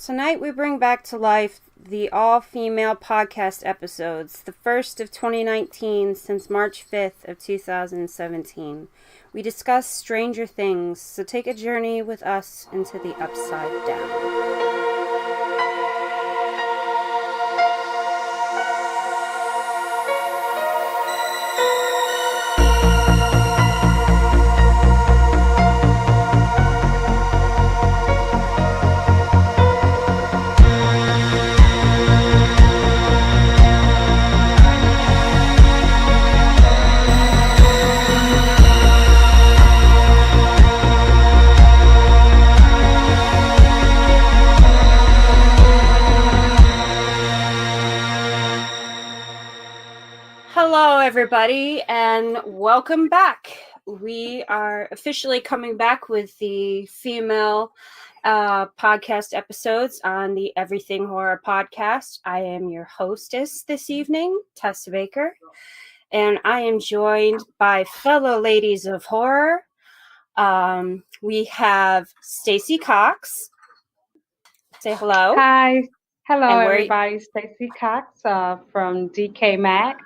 Tonight we bring back to life the all-female podcast episodes, the first of 2019 since March 5th of 2017. We discuss Stranger Things, so take a journey with us into the Upside Down. Hello, everybody, and welcome back. We are officially coming back with the female podcast episodes on the Everything Horror podcast. I am your hostess this evening, Tessa Baker, and I am joined by fellow ladies of horror. We have Stacy Cox. Say hello. Hi. Hello, everybody. Stacy Cox from DecayMag.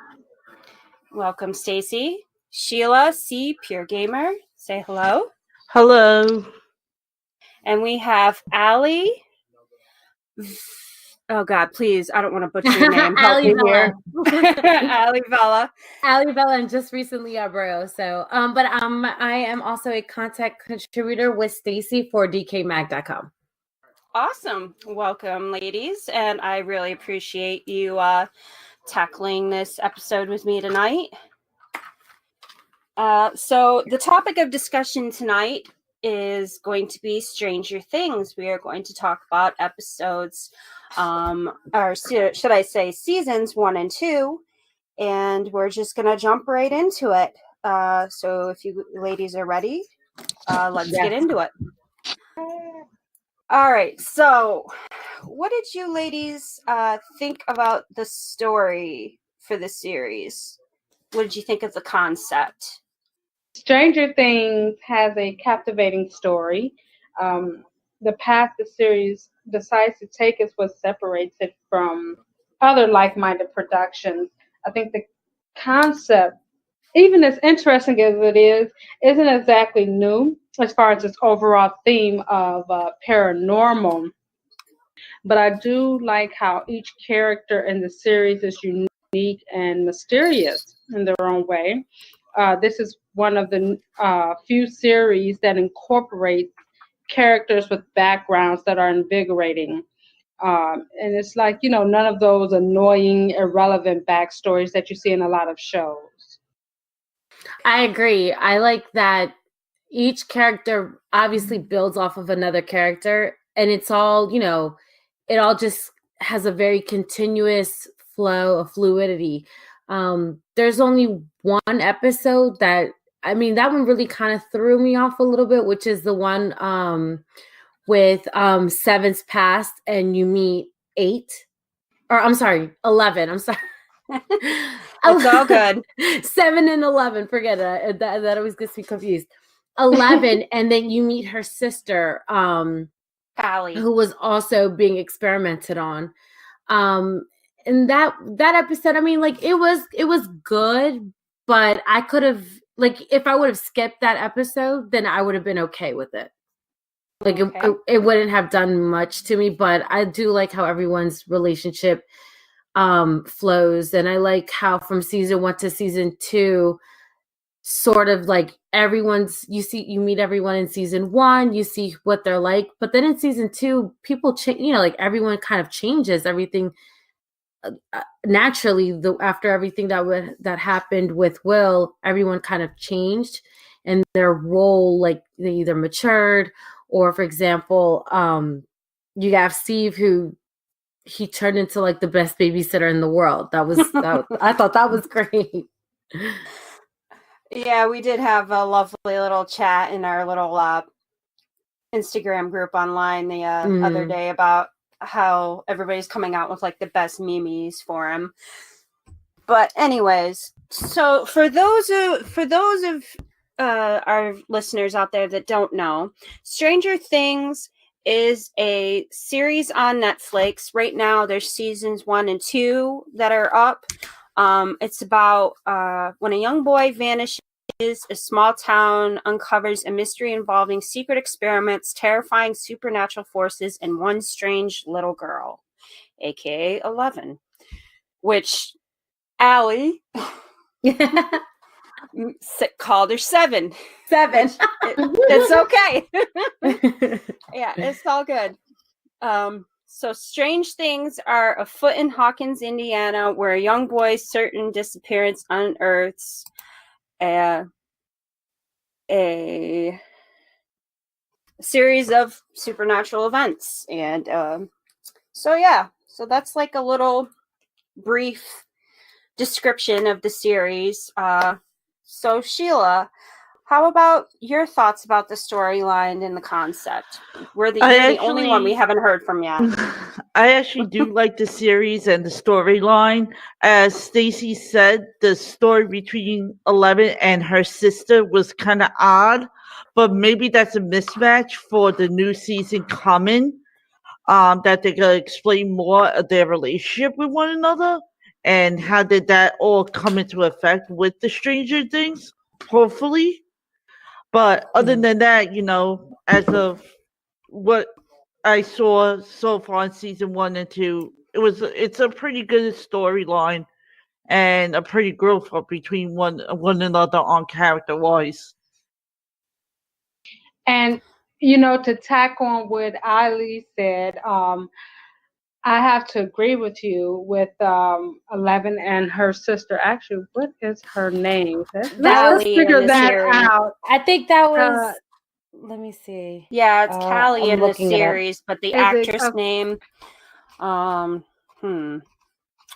Welcome, Stacy. Shelia C Puregamer. Say hello. Hello. And we have Allie. Oh God, please! I don't want to butcher your name. Help me here. Allie Vela. Allie Vela, and just recently Bro. So, I am also a content contributor with Stacy for DecayMag.com. Awesome. Welcome, ladies, and I really appreciate you tackling this episode with me tonight. So the topic of discussion tonight is going to be Stranger Things. We are going to talk about episodes, or should I say seasons 1 and 2, and we're just going to jump right into it. So if you ladies are ready, let's get into it. All right, so what did you ladies think about the story for the series? What did you think of the concept? Stranger Things has a captivating story. The path the series decides to take is what separates it from other like-minded productions. I think the concept, even as interesting as it is, isn't exactly new as far as its overall theme of paranormal. But I do like how each character in the series is unique and mysterious in their own way. This is one of the few series that incorporate characters with backgrounds that are invigorating. And it's like, none of those annoying, irrelevant backstories that you see in a lot of shows. I agree. I like that each character obviously builds off of another character, and it's all, it all just has a very continuous flow of fluidity. There's only one episode that one really kind of threw me off a little bit, which is the one with Seven's Past and you meet 11. I'm sorry. It's all good. 7 and 11. Forget it. That always gets me confused. 11, and then you meet her sister, Allie, who was also being experimented on. And that episode, it was good, but I could have, if I would have skipped that episode, then I would have been okay with it. It wouldn't have done much to me, but I do like how everyone's relationship flows, and I like how from season 1 to season 2, sort of like you meet everyone in season 1, you see what they're like, but then in season 2, people change, everyone kind of changes everything. Naturally, after everything that happened with Will, everyone kind of changed, and their role, they either matured, or for example, you have Steve, who he turned into the best babysitter in the world. I thought that was great. Yeah, we did have a lovely little chat in our little Instagram group online the other day about how everybody's coming out with the best memes for him. But anyways, so for those of our listeners out there that don't know, Stranger Things is a series on Netflix. Right now, there's seasons 1 and 2 that are up. It's about when a young boy vanishes, a small town uncovers a mystery involving secret experiments, terrifying supernatural forces, and one strange little girl, aka 11, which Allie called her 7. 7. It's okay. Yeah, it's all good. So strange things are afoot in Hawkins, Indiana, where a young boy's certain disappearance unearths a series of supernatural events. And so that's like a little brief description of the series. So Sheila, how about your thoughts about the storyline and the concept? You're the only one we haven't heard from yet. I actually do like the series and the storyline. As Stacy said, the story between 11 and her sister was kind of odd, but maybe that's a mismatch for the new season coming. That they're gonna explain more of their relationship with one another and how did that all come into effect with the Stranger Things, hopefully. But other than that, as of what I saw so far in season 1 and 2, it's a pretty good storyline and a pretty growth up between one another on character wise. And to tack on what Ali said, I have to agree with you with 11 and her sister. Actually, what is her name? Let's figure that out. I think that was. Let me see. Yeah, it's Callie in the series, but the actress name. Well,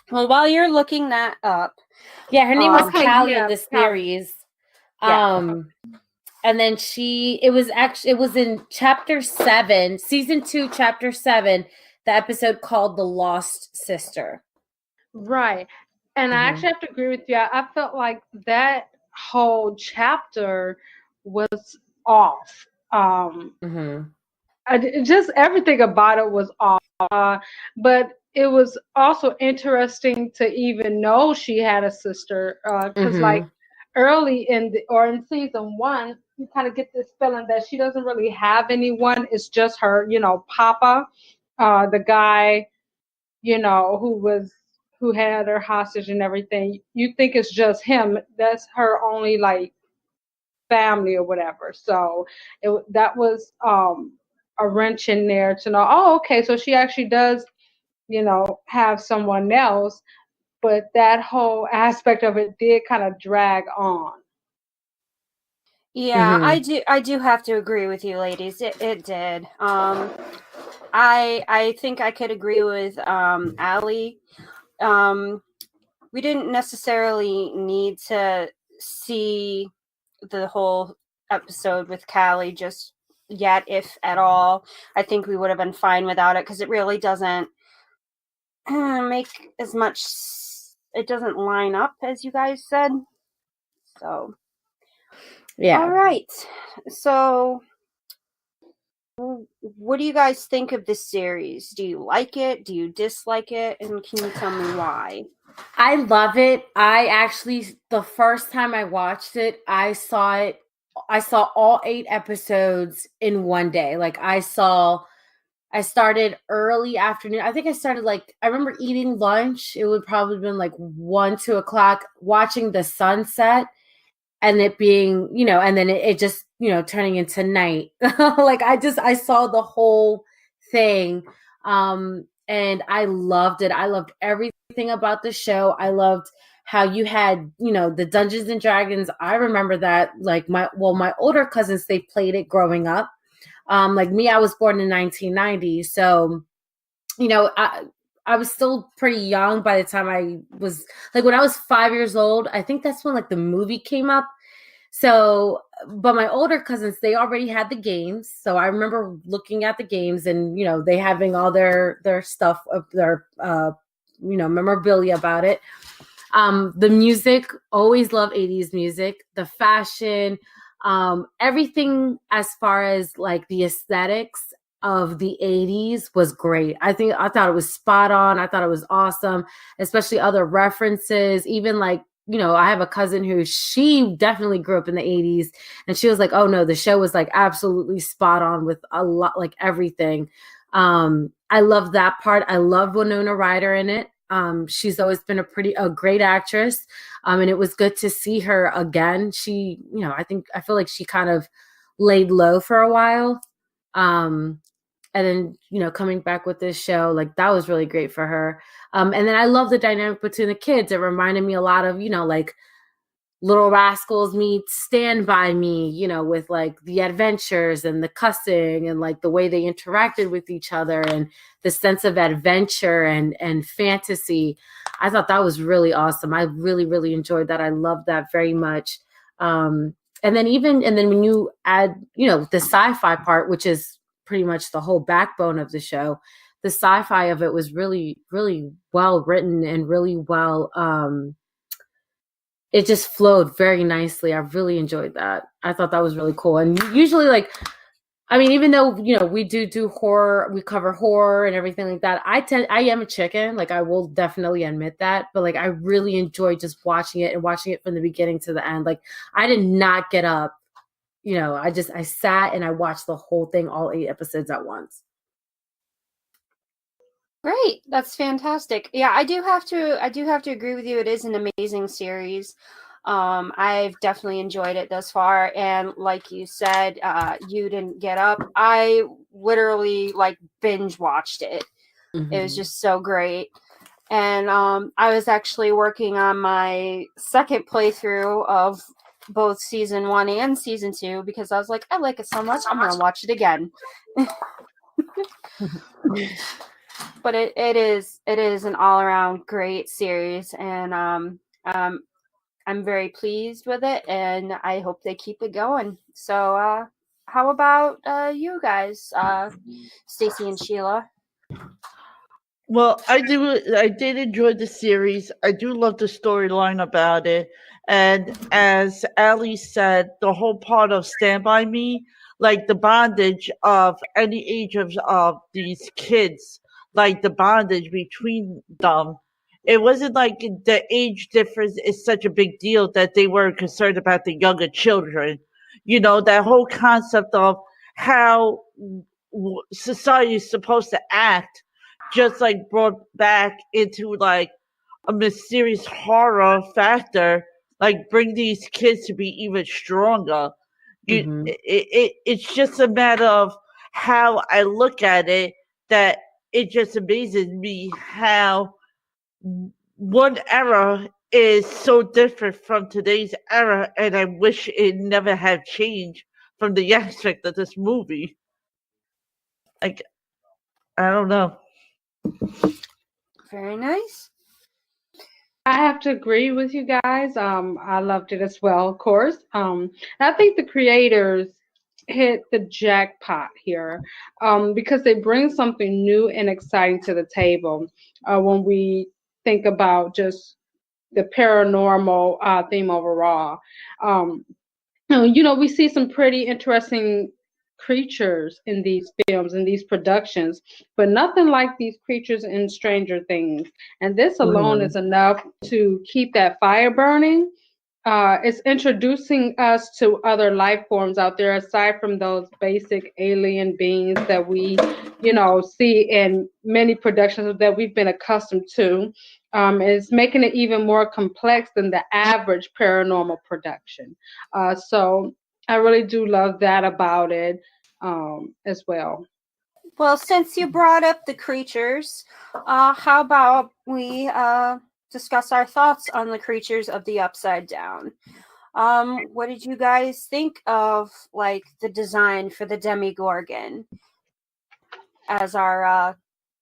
while you're looking that up, yeah, her name was Callie in the series. Yeah. And then it was in chapter 7, season 2, chapter 7, the episode called The Lost Sister. Right. And I actually have to agree with you. I felt like that whole chapter was off. Just everything about it was off. But it was also interesting to even know she had a sister. Because like early in season 1, you kind of get this feeling that she doesn't really have anyone. It's just her, Papa, the guy, who had her hostage and everything. You think it's just him. That's her only like family or whatever. So that was a wrench in there to know, oh, okay, so she actually does, have someone else. But that whole aspect of it did kind of drag on. Yeah, I do have to agree with you, ladies. It did. I think I could agree with Allie. We didn't necessarily need to see the whole episode with Callie just yet, if at all. I think we would have been fine without it because it really doesn't make as much. It doesn't line up as you guys said. So, yeah. All right. So, what do you guys think of this series? Do you like it? Do you dislike it? And can you tell me why? I love it. I actually, the first time I watched it, I saw all 8 episodes in one day. Like I started early afternoon. I think I started I remember eating lunch. It would probably have been like 1, 2 o'clock, watching the sunset and it being, and then it just, turning into night. I saw the whole thing. And I loved it. I loved everything about the show. I loved how you had, the Dungeons and Dragons. I remember that my older cousins, they played it growing up. Like me, I was born in 1990. So, I was still pretty young by the time I was when I was 5 years old. I think that's when the movie came up. So, but my older cousins, they already had the games. So I remember looking at the games and, they having all their stuff of their, memorabilia about it. The music, always love 80s music, the fashion, everything as far as the aesthetics. of the 80s was great. I thought it was spot on. I thought it was awesome, especially other references. Even like, I have a cousin who she definitely grew up in the 80s, and she was like, oh no, the show was like absolutely spot on with a lot, like everything. I love that part. I love Winona Ryder in it. She's always been a great actress. And it was good to see her again. She, I feel like she kind of laid low for a while. And then, coming back with this show, like that was really great for her. And then I love the dynamic between the kids. It reminded me a lot of, like Little Rascals meets Stand By Me, with like the adventures and the cussing and like the way they interacted with each other and the sense of adventure and fantasy. I thought that was really awesome. I really, really enjoyed that. I loved that very much. And then when you add, the sci-fi part, which is pretty much the whole backbone of the show, the sci-fi of it was really, really well written and really well, it just flowed very nicely. I really enjoyed that. I thought that was really cool. And usually, like, I mean, even though, we do horror, we cover horror and everything like that, I am a chicken. Like, I will definitely admit that. But, like, I really enjoyed just watching it from the beginning to the end. Like, I did not get up. I sat and I watched the whole thing, all 8 episodes at once. Great. That's fantastic. Yeah, I do have to agree with you. It is an amazing series. I've definitely enjoyed it thus far. And like you said, you didn't get up. I literally like binge watched it. Mm-hmm. It was just so great. And I was actually working on my second playthrough of both season 1 and season 2 because I was like, I like it so much, I'm going to watch it again. But it is an all-around great series, and I'm very pleased with it, and I hope they keep it going. So how about you guys, Stacy and Sheila? Well, I did enjoy the series. I do love the storyline about it. And as Ali said, the whole part of Stand By Me, like the bondage of any age of these kids, like the bondage between them. It wasn't like the age difference is such a big deal that they were concerned about the younger children. That whole concept of how society is supposed to act just like brought back into like a mysterious horror factor, like bring these kids to be even stronger. It's just a matter of how I look at it, that it just amazes me how one era is so different from today's era, and I wish it never had changed from the aspect of this movie. Like, I don't know. Very nice. I have to agree with you guys. I loved it as well, of course. I think the creators hit the jackpot here because they bring something new and exciting to the table when we think about just the paranormal theme overall. We see some pretty interesting creatures in these films, in these productions, but nothing like these creatures in Stranger Things. And this alone is enough to keep that fire burning. It's introducing us to other life forms out there aside from those basic alien beings that we, see in many productions that we've been accustomed to. It's making it even more complex than the average paranormal production. So I really do love that about it as well. Well, since you brought up the creatures, how about we discuss our thoughts on the creatures of the Upside Down? What did you guys think of, like, the design for the Demogorgon as our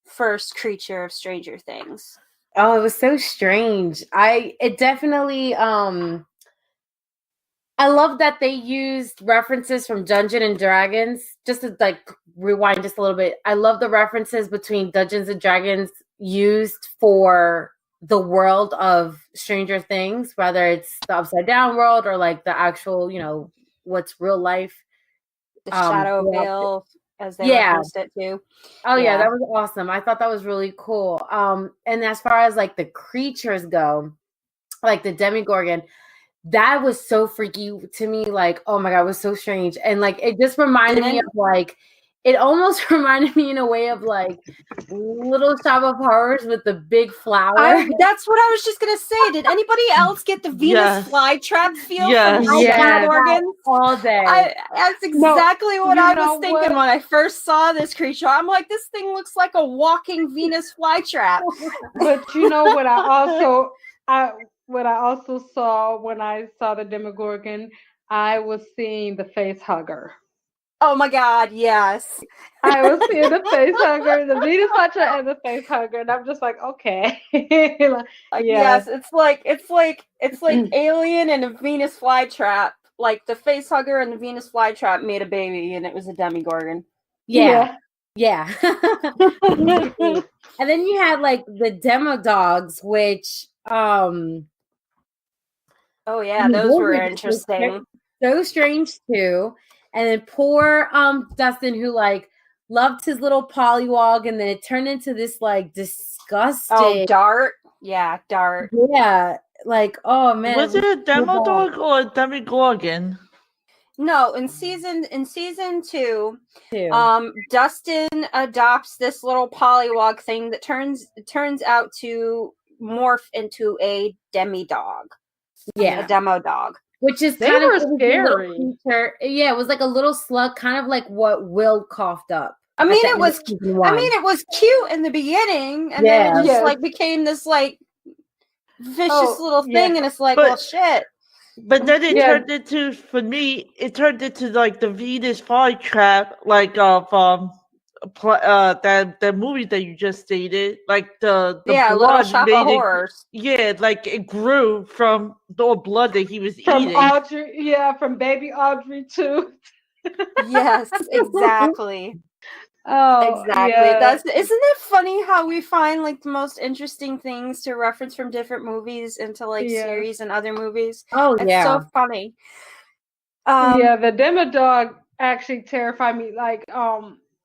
first creature of Stranger Things? Oh, it was so strange. It definitely I love that they used references from Dungeons and Dragons. Just to like rewind just a little bit, I love the references between Dungeons and Dragons used for the world of Stranger Things, whether it's the Upside Down world or like the actual, what's real life. The Shadow Veil. as they referenced it too. Oh yeah, that was awesome. I thought that was really cool. And as far as like the creatures go, like the Demogorgon, that was so freaky to me. Like, oh my God, it was so strange. And like, it just reminded me of like, it almost reminded me in a way of like Little Shop of Horrors with the big flower. That's what I was just gonna say. Did anybody else get the Venus flytrap feel from Demogorgon all day? That's exactly what I was thinking when I first saw this creature. I'm like, this thing looks like a walking Venus flytrap. But you know what? What I also saw when I saw the Demogorgon, I was seeing the face hugger. Oh my God, yes. I was seeing the face hugger, the Venus flytrap and the face hugger, and I'm just like, okay. Yes, it's like Alien and a Venus flytrap. Like the face hugger and the Venus flytrap made a baby, and it was a Demogorgon. Yeah. And then you had like the demo dogs, which oh yeah, those were interesting. So strange too. And then poor Dustin, who like loved his little pollywog, and then it turned into this like disgusting. Oh, Dart. Yeah, Dart. Yeah, like oh man. Was it a demo dog or a Demogorgon? No, in season 2, Dustin adopts this little pollywog thing that turns out to morph into a demi-dog. Yeah, a demo dog. Which is kind of scary. Yeah, it was like a little slug, kind of like what Will coughed up. I mean, it was cute in the beginning, and then it just like became this like vicious little thing, and it's like, well, shit. But then it turned into, for me, like the Venus flytrap, like of that movie that you just stated, like the blood Little Shop of Horrors. Like it grew from the blood that he was eating. Audrey, from baby Audrey too. Yes, exactly. Oh, exactly. Yeah. Isn't it funny how we find like the most interesting things to reference from different movies into like series and other movies? Oh, it's so funny. The demo dog actually terrified me. Like,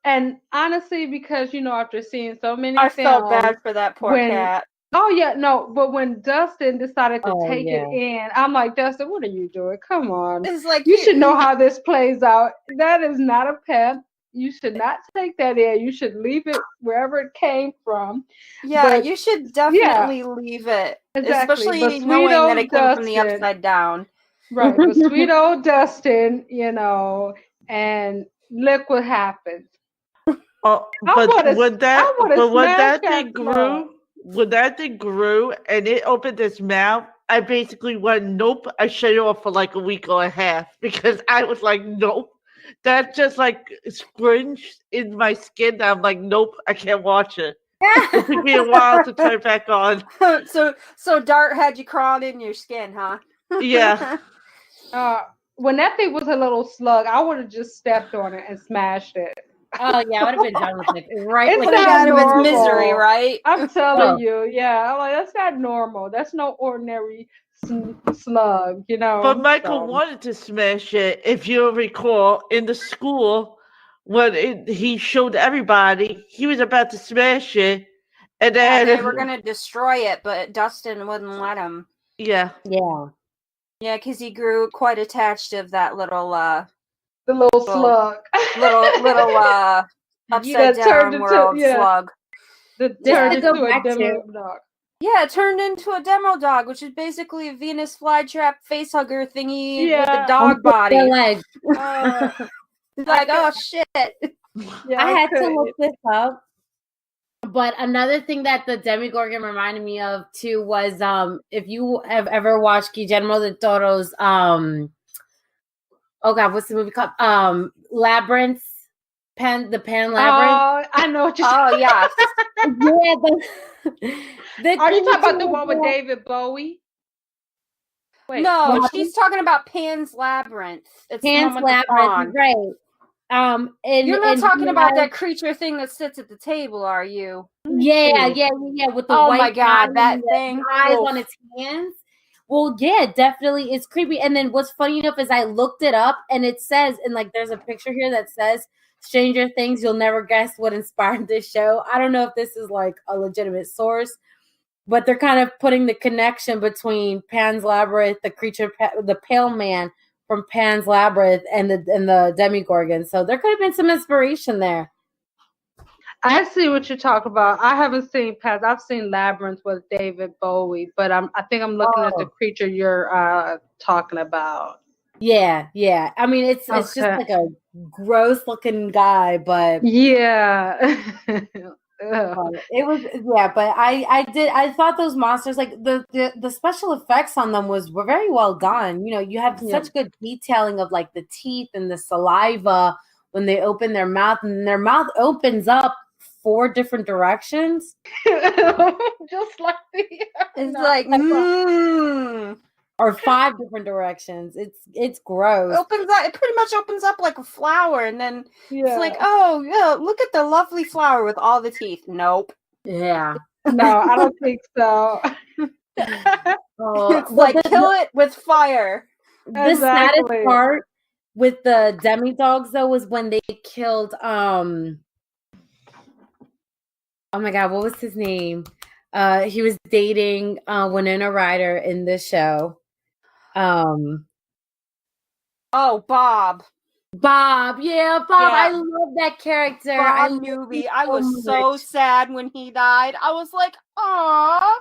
and honestly, because after seeing so many I films, felt bad for that poor cat. Oh yeah, no, but when Dustin decided to take it in, I'm like, Dustin, what are you doing? Come on. It's like you should know how this plays out. That is not a pet. You should not take that in. You should leave it wherever it came from. Yeah, you should definitely leave it. Exactly. Especially knowing that it came from the upside down. Right. But sweet old Dustin, and look what happened. Oh, but when that thing grew and it opened its mouth, I basically went, nope. I shut it off for like a week or a half because I was like, nope. That just like scringed in my skin. I'm like, nope, I can't watch it. It took me a while to turn back on. So Dart had you crawling in your skin, huh? Yeah. When that thing was a little slug, I would have just stepped on it and smashed it. Oh yeah, I would have been done with it. Right, it's like out of its misery, right? I'm telling you, I'm like, that's not normal. That's no ordinary slug, But Michael wanted to smash it, if you recall, in the school when he showed everybody he was about to smash it, and then they were gonna destroy it, but Dustin wouldn't let him. Yeah, because he grew quite attached to that little the little slug. little upside down world slug. That turned into a demo dog. Yeah, it turned into a demo dog, which is basically a Venus flytrap facehugger thingy with a dog body. Like, oh shit. I had to look this up. But another thing that the Demogorgon reminded me of too was if you have ever watched Guillermo del Toro's oh God, what's the movie called? Labyrinth. The Pan Labyrinth. Oh, I know what you're talking about. Yeah. Are you talking about the one with David Bowie? Wait, no, she's talking about Pan's Labyrinth. It's Pan's Labyrinth, right. You're not talking about that creature thing that sits at the table, are you? Yeah, with the white my God, that thing, eyes on its hands. Well, yeah, definitely, it's creepy. And then what's funny enough is I looked it up, and it says, and like, there's a picture here that says Stranger Things, you'll never guess what inspired this show. I don't know if this is like a legitimate source, but they're kind of putting the connection between Pan's Labyrinth, the pale man from Pan's Labyrinth, and the Demogorgon. So there could have been some inspiration there. I see what you're talking about. I haven't seen Past. I've seen Labyrinth with David Bowie, but I think I'm looking at the creature you're talking about. Yeah. I mean, it's just like a gross looking guy, but yeah. It was but I thought those monsters, like the special effects on them were very well done. You know, you have such good detailing of like the teeth and the saliva when they open their mouth, and their mouth opens up 4 different directions. Just like it's like or 5 different directions. It's gross. It pretty much opens up like a flower, and then it's like, oh yeah, look at the lovely flower with all the teeth. Nope. Yeah. No, I don't think so. It's like kill it with fire. The saddest part with the demi-dogs though was when they killed oh my god, what was his name? He was dating Winona Ryder in this show. Oh, Bob. Yeah, Bob. Yeah. I love that character. Bob Newby. I was so sad when he died. I was like, "Aw."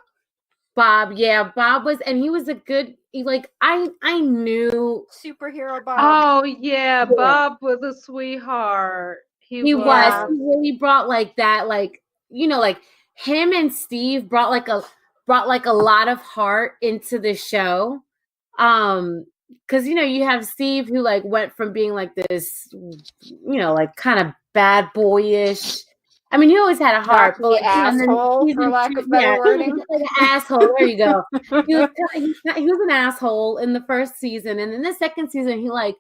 Bob, yeah, Bob was, and he was a good. I knew superhero Bob. Oh yeah, Bob was a sweetheart. He was. He really brought like that, like, you know, like him and Steve brought like a lot of heart into the show. Because, you know, you have Steve who like went from being like this, you know, like kind of bad boyish. I mean, he always had a heart, but asshole, for lack of better wording. Like an asshole. There you go. He was an asshole in the first season, and in the second season, he like,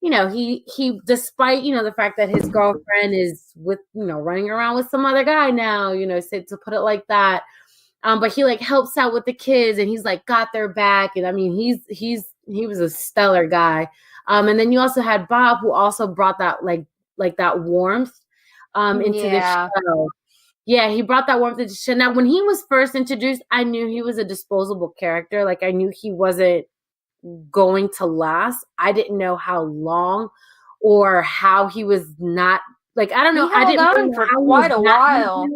you know, he despite, you know, the fact that his girlfriend is with, you know, running around with some other guy now, you know, to put it like that. But he like helps out with the kids, and he's like got their back, and I mean, he was a stellar guy. And then you also had Bob, who also brought that like that warmth into the show. Yeah, he brought that warmth into the show. Now, when he was first introduced, I knew he was a disposable character. Like, I knew he wasn't going to last. I didn't know how long or how he was not, like, I don't know. I didn't know for quite a while.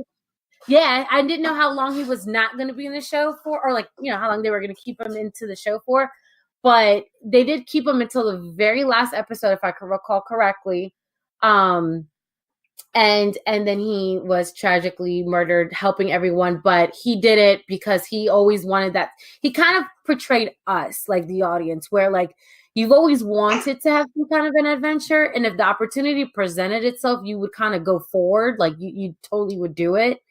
Yeah, I didn't know how long he was not going to be in the show for, or like, you know, how long they were going to keep him into the show for. But they did keep him until the very last episode, if I can recall correctly. And then he was tragically murdered, helping everyone. But he did it because he always wanted that. He kind of portrayed us, like the audience, where like you've always wanted to have some kind of an adventure, and if the opportunity presented itself, you would kind of go forward, like you totally would do it.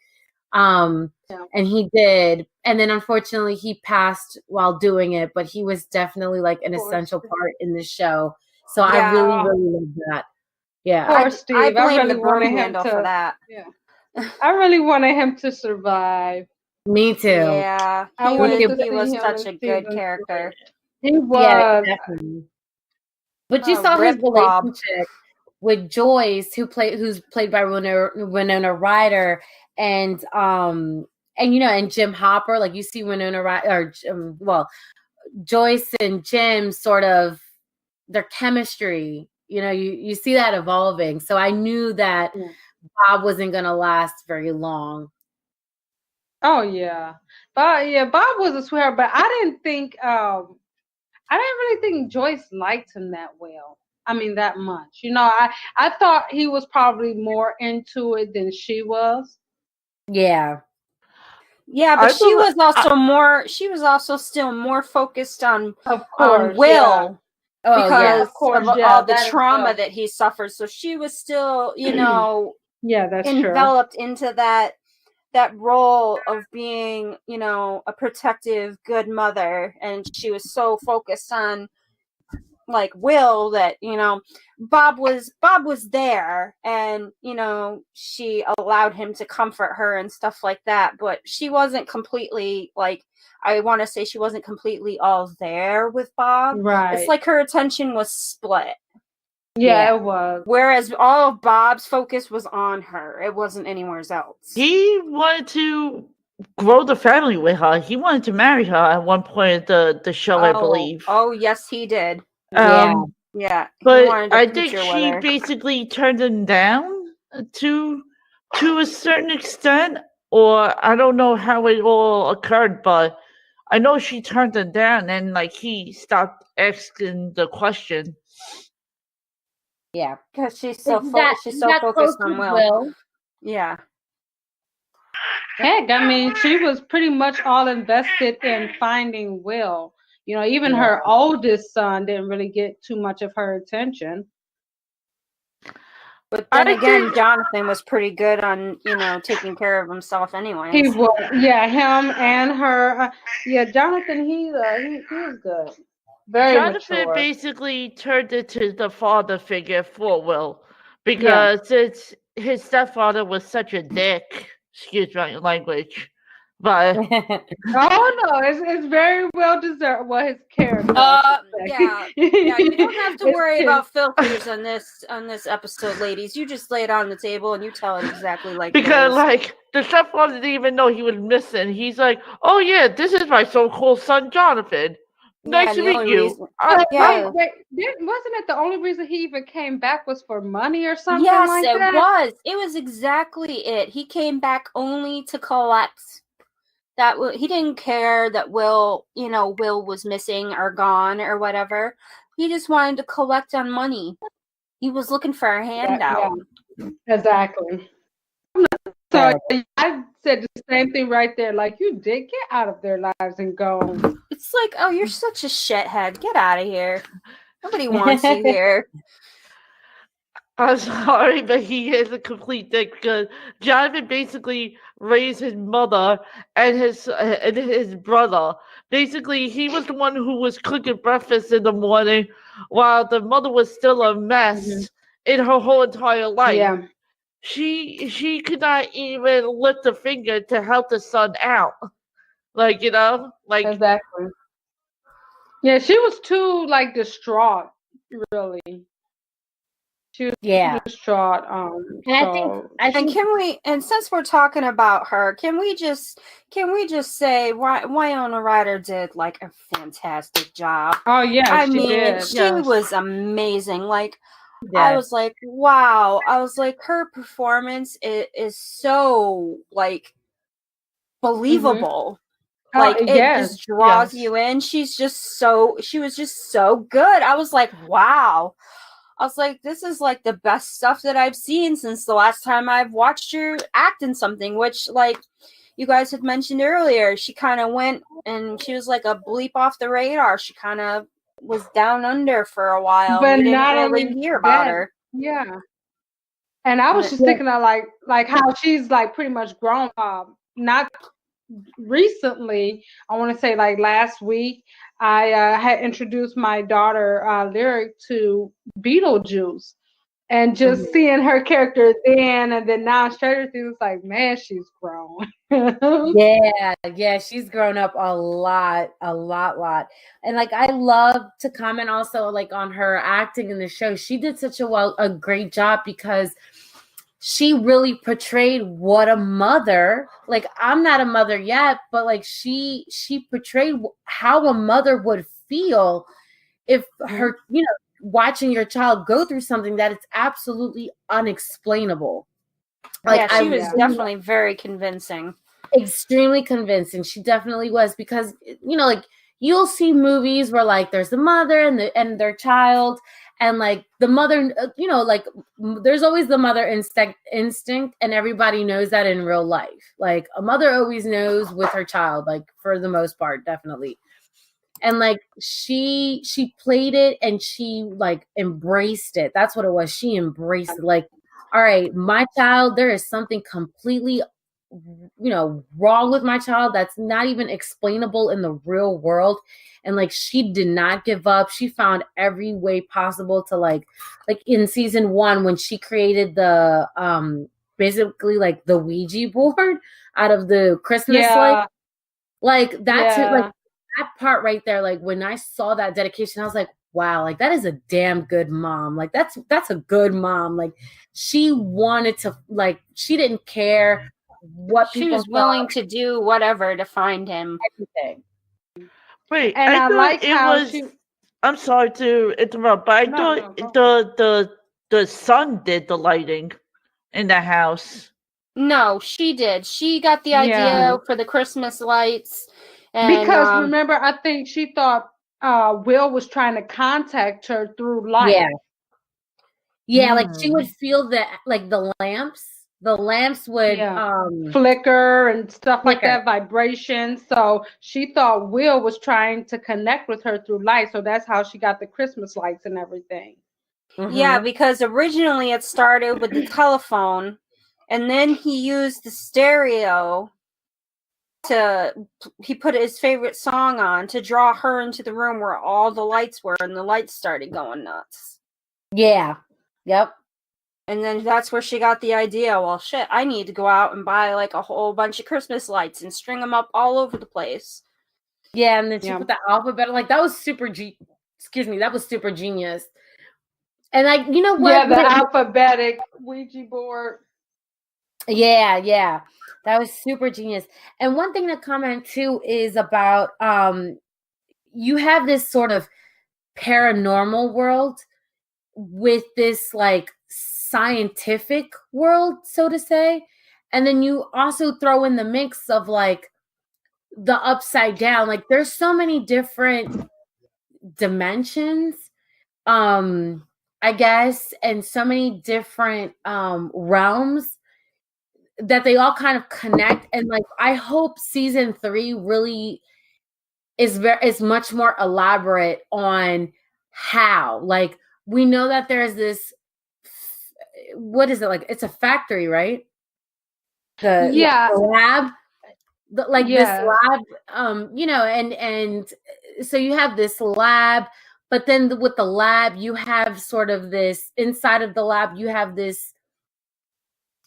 And he did, and then unfortunately he passed while doing it, but he was definitely like an essential part in the show. So I really love that. Yeah, poor Steve. I blame the broom handle for that. Yeah, I really wanted him to survive. Me too. Yeah, he was such a good character. He was. Yeah, definitely. But you saw his relationship with Joyce, who's played by Winona Ryder, and you know, and Jim Hopper. Like, you see Winona Ryder, or Joyce and Jim, sort of their chemistry. You know, you see that evolving. So I knew that Bob wasn't going to last very long. Oh yeah, Bob was a sweetheart, but I didn't really think Joyce liked him that well. I mean, that much. You know, I thought he was probably more into it than she was. Yeah. Yeah, but she was also still more focused on Will. Yeah. Because of all the trauma that he suffered. So she was still, you know, that's enveloped into that role of being, you know, a protective, good mother. And she was so focused on like Will that, you know, Bob was there, and, you know, she allowed him to comfort her and stuff like that. But she wasn't completely, like, I want to say she wasn't completely all there with Bob. Right. It's like her attention was split. Yeah, it was. Whereas all of Bob's focus was on her. It wasn't anywhere else. He wanted to grow the family with her. He wanted to marry her at one point of the show, I believe. Oh, yes, he did. Yeah. Yeah, he But wanted a I think future with she her. basically turned him down to a certain extent, or I don't know how it all occurred, but I know she turned him down, and like he stopped asking the question. Yeah. Because she's so He got close focused on with Will. Yeah. Heck, I mean, she was pretty much all invested in finding Will. You know, even her oldest son didn't really get too much of her attention. But then again, Jonathan was pretty good on, taking care of himself anyways. He was, yeah, him and her. Yeah, Jonathan, he was good. Very Jonathan mature. basically turned into the father figure for Will because his stepfather was such a dick. Excuse my language, but Oh no, it's very well deserved. Well, his character. Yeah. You don't have to worry about filters on this episode, ladies. You just lay it on the table and you tell it exactly like because it is. like the stepfather didn't even know he was missing. He's like, "Oh yeah, this is my so-called son, Jonathan. Nice to meet you." Wait, wasn't it the only reason he even came back was for money or something like that? Yes, it was. It was exactly it. He came back only to collect. He didn't care that Will was missing or gone or whatever. He just wanted to collect on money. He was looking for a handout. Yeah, exactly. So I said the same thing right there. Like, you did get out of their lives and go. It's like, oh, you're such a shithead. Get out of here. Nobody wants you here. I'm sorry, but he is a complete dick because Jonathan basically raised his mother and his brother. Basically, he was the one who was cooking breakfast in the morning while the mother was still a mess in her whole entire life. Yeah. She could not even lift a finger to help the son out. Like, Exactly. Yeah, she was too distraught, really. She was too distraught. I think can we? And since we're talking about her, can we just say Winona Ryder did like a fantastic job? Oh yeah, she did. She was amazing. Like, I was like, wow. I was like, her performance is so like believable. Like, it just draws you in. She was just so good. I was like, wow. I was like, this is like the best stuff that I've seen since the last time I've watched her act in something, which, like you guys had mentioned earlier, she kind of went and she was like a bleep off the radar. She kind of was down under for a while. But we didn't not really only hear about her. Yeah. And I was just thinking of like how she's like pretty much grown up. Not recently, I want to say like last week, I had introduced my daughter Lyric to Beetlejuice, and just seeing her character then and then now Stranger Things, like, man, she's grown. Yeah, she's grown up a lot. And like, I love to comment also like on her acting in the show. She did such a great job because she really portrayed what a mother, like, I'm not a mother yet, but like she portrayed how a mother would feel if her, watching your child go through something that it's absolutely unexplainable. Like, she was definitely very convincing. Extremely convincing. She definitely was, because, like, you'll see movies where like there's the mother and their child, and like the mother, like there's always the mother instinct, and everybody knows that in real life. Like, a mother always knows with her child, like, for the most part, definitely. And like she played it and she like embraced it. That's what it was. She embraced it. Like, all right, my child, there is something completely wrong with my child that's not even explainable in the real world. And like, she did not give up. She found every way possible to like in season 1, when she created the basically like the Ouija board out of the Christmas light. Like, that's it. Like, that part right there, like when I saw that dedication, I was like, wow, like that is a damn good mom. Like that's a good mom. Like she wanted to, like she didn't care what She people was willing thought, to do whatever to find him. everything. Wait, And I I thought like it how was. she. I'm sorry to interrupt, but I No, thought no, go for it. the son did the lighting in the house. No, she did. She got the Yeah. idea for the Christmas lights, and Because remember, I think she thought Will was trying to contact her through light. Yeah. Yeah, like she would Hmm. feel that, like the lamps would Yeah. Flicker and stuff like flicker. that, vibration. So she thought Will was trying to connect with her through light. So that's how she got the Christmas lights and everything. yeah, Mhm. because originally it started with the telephone, and then he used the stereo he put his favorite song on to draw her into the room where all the lights were, and the lights started going nuts. Yeah. Yep. And then that's where she got the idea, well, shit, I need to go out and buy like a whole bunch of Christmas lights and string them up all over the place. Yeah, and then she Yeah. put the alphabet, like that was excuse me, that was super genius. And like, you know what? Yeah, the alphabetic Ouija board. Yeah. That was super genius. And one thing to comment too is about you have this sort of paranormal world with this like scientific world, so to say. And then you also throw in the mix of like the upside down. Like there's so many different dimensions, I guess, and so many different realms that they all kind of connect. And like I hope season 3 really is much more elaborate on how, like, we know that there's this, what is it, like it's a factory, right? Yeah. The lab, like this Yes. lab, and so you have this lab, but then with the lab you have sort of this, inside of the lab you have this,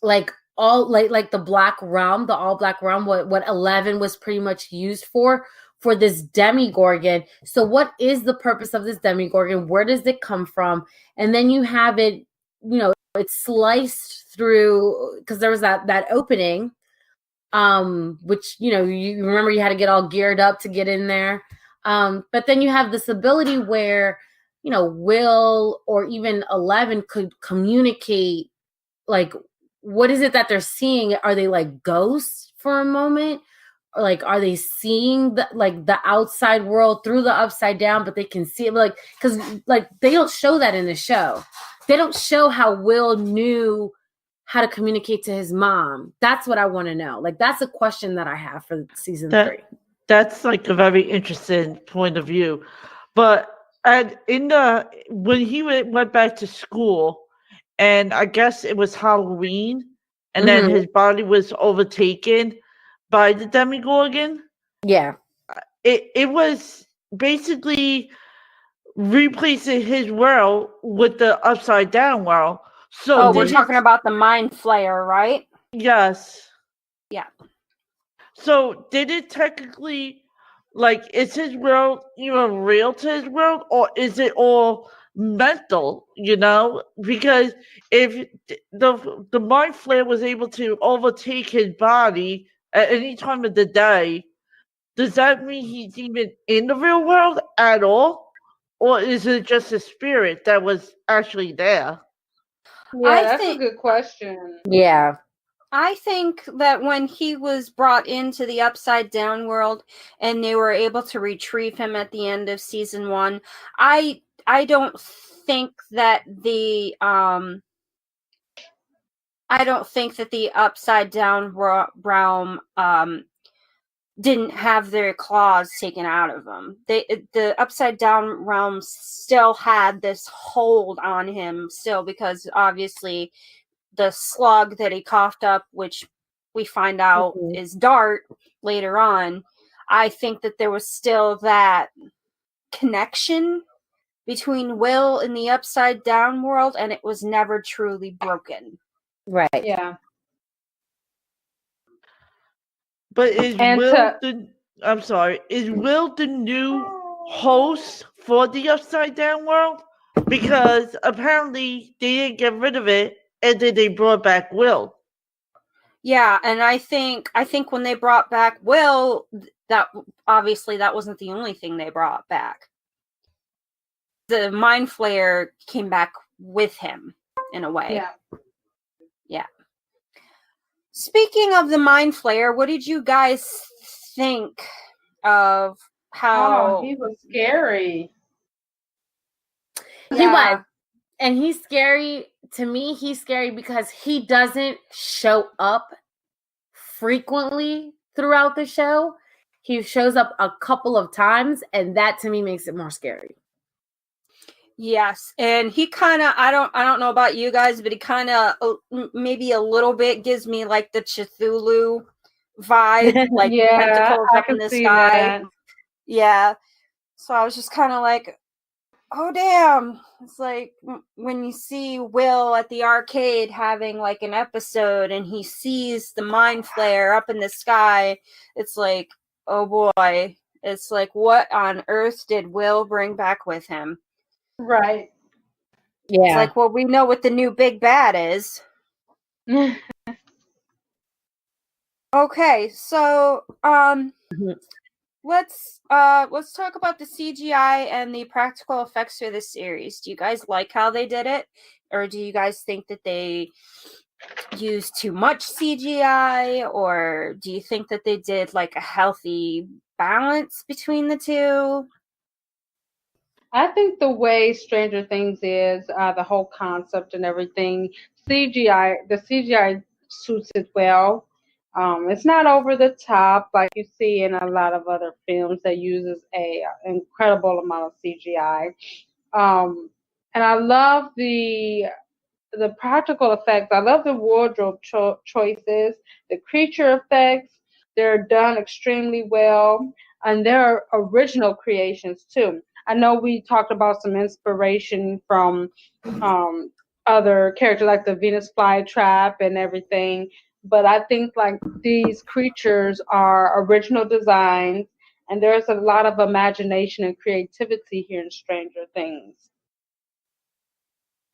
like all like the black realm, the all black realm, what 11 was pretty much used for this demigorgon. So what is the purpose of this demigorgon? Where does it come from? And then you have it, it's sliced through, because there was that opening, which you remember you had to get all geared up to get in there. But then you have this ability where Will or even 11 could communicate, like, what is it that they're seeing? Are they like ghosts for a moment? Or like, are they seeing the outside world through the upside down, but they can see it? Like, because like they don't show that in the show. They don't show how Will knew how to communicate to his mom. That's what I want to know. Like, that's a question that I have for season 3. That's like a very interesting point of view. But when he went back to school, and I guess it was Halloween, and then his body was overtaken by the Demigorgon. Yeah. It was basically replacing his world with the upside down world. So we're talking about the Mind Flayer, right? Yes. Yeah. So did it technically, like, is his world even real to his world, or is it all mental? Because if the mind flare was able to overtake his body at any time of the day, does that mean he's even in the real world at all, or is it just a spirit that was actually there? Yeah, that's a good question. Yeah. I think that when he was brought into the upside down world and they were able to retrieve him at the end of season 1, I don't think that the upside down realm didn't have their claws taken out of them. The upside down realm still had this hold on him still, because obviously the slug that he coughed up, which we find out is Dart later on, I think that there was still that connection between Will and the upside down world, and it was never truly broken. Right. Yeah. But is Will the new host for the Upside Down world? Because apparently they didn't get rid of it, and then they brought back Will. Yeah, and I think when they brought back Will, that obviously that wasn't the only thing they brought back. The Mind Flayer came back with him in a way. Yeah. Speaking of the Mind Flayer, what did you guys think of how he was scary? He was. And he's scary. To me, he's scary because he doesn't show up frequently throughout the show. He shows up a couple of times, and that to me makes it more scary. Yes, and he kind of I don't know about you guys, but he kind of maybe a little bit gives me like the Cthulhu vibe, like tentacles up in the sky. That. Yeah. So I was just kind of like, oh damn. It's like when you see Will at the arcade having like an episode and he sees the Mind Flayer up in the sky, it's like, oh boy. It's like, what on earth did Will bring back with him? Right. Yeah. It's like, well, we know what the new big bad is. Okay, so let's talk about the CGI and the practical effects for this series. Do you guys like how they did it, or do you guys think that they used too much CGI, or do you think that they did like a healthy balance between the two? I think the way Stranger Things is, the whole concept and everything, the CGI suits it well. It's not over the top like you see in a lot of other films that uses a incredible amount of CGI. And I love the practical effects. I love the wardrobe choices, the creature effects. They're done extremely well, and they're original creations too. I know we talked about some inspiration from other characters like the Venus flytrap and everything, but I think like these creatures are original designs, and there's a lot of imagination and creativity here in Stranger Things.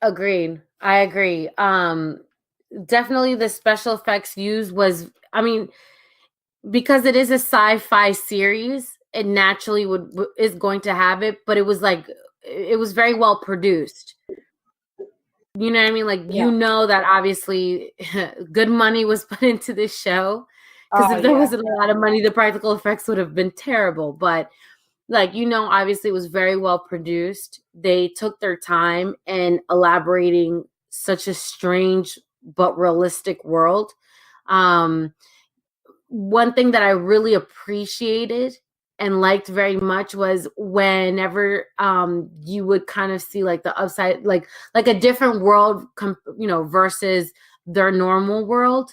Agreed. I agree. Definitely the special effects used was, I mean, because it is a sci-fi series, it naturally is going to have it, but it was very well produced. You know what I mean? Like, you know that obviously good money was put into this show, because if there wasn't a lot of money, the practical effects would have been terrible. But like, obviously it was very well produced. They took their time in elaborating such a strange but realistic world. One thing that I really appreciated and liked very much was whenever you would kind of see like the upside, like a different world, versus their normal world.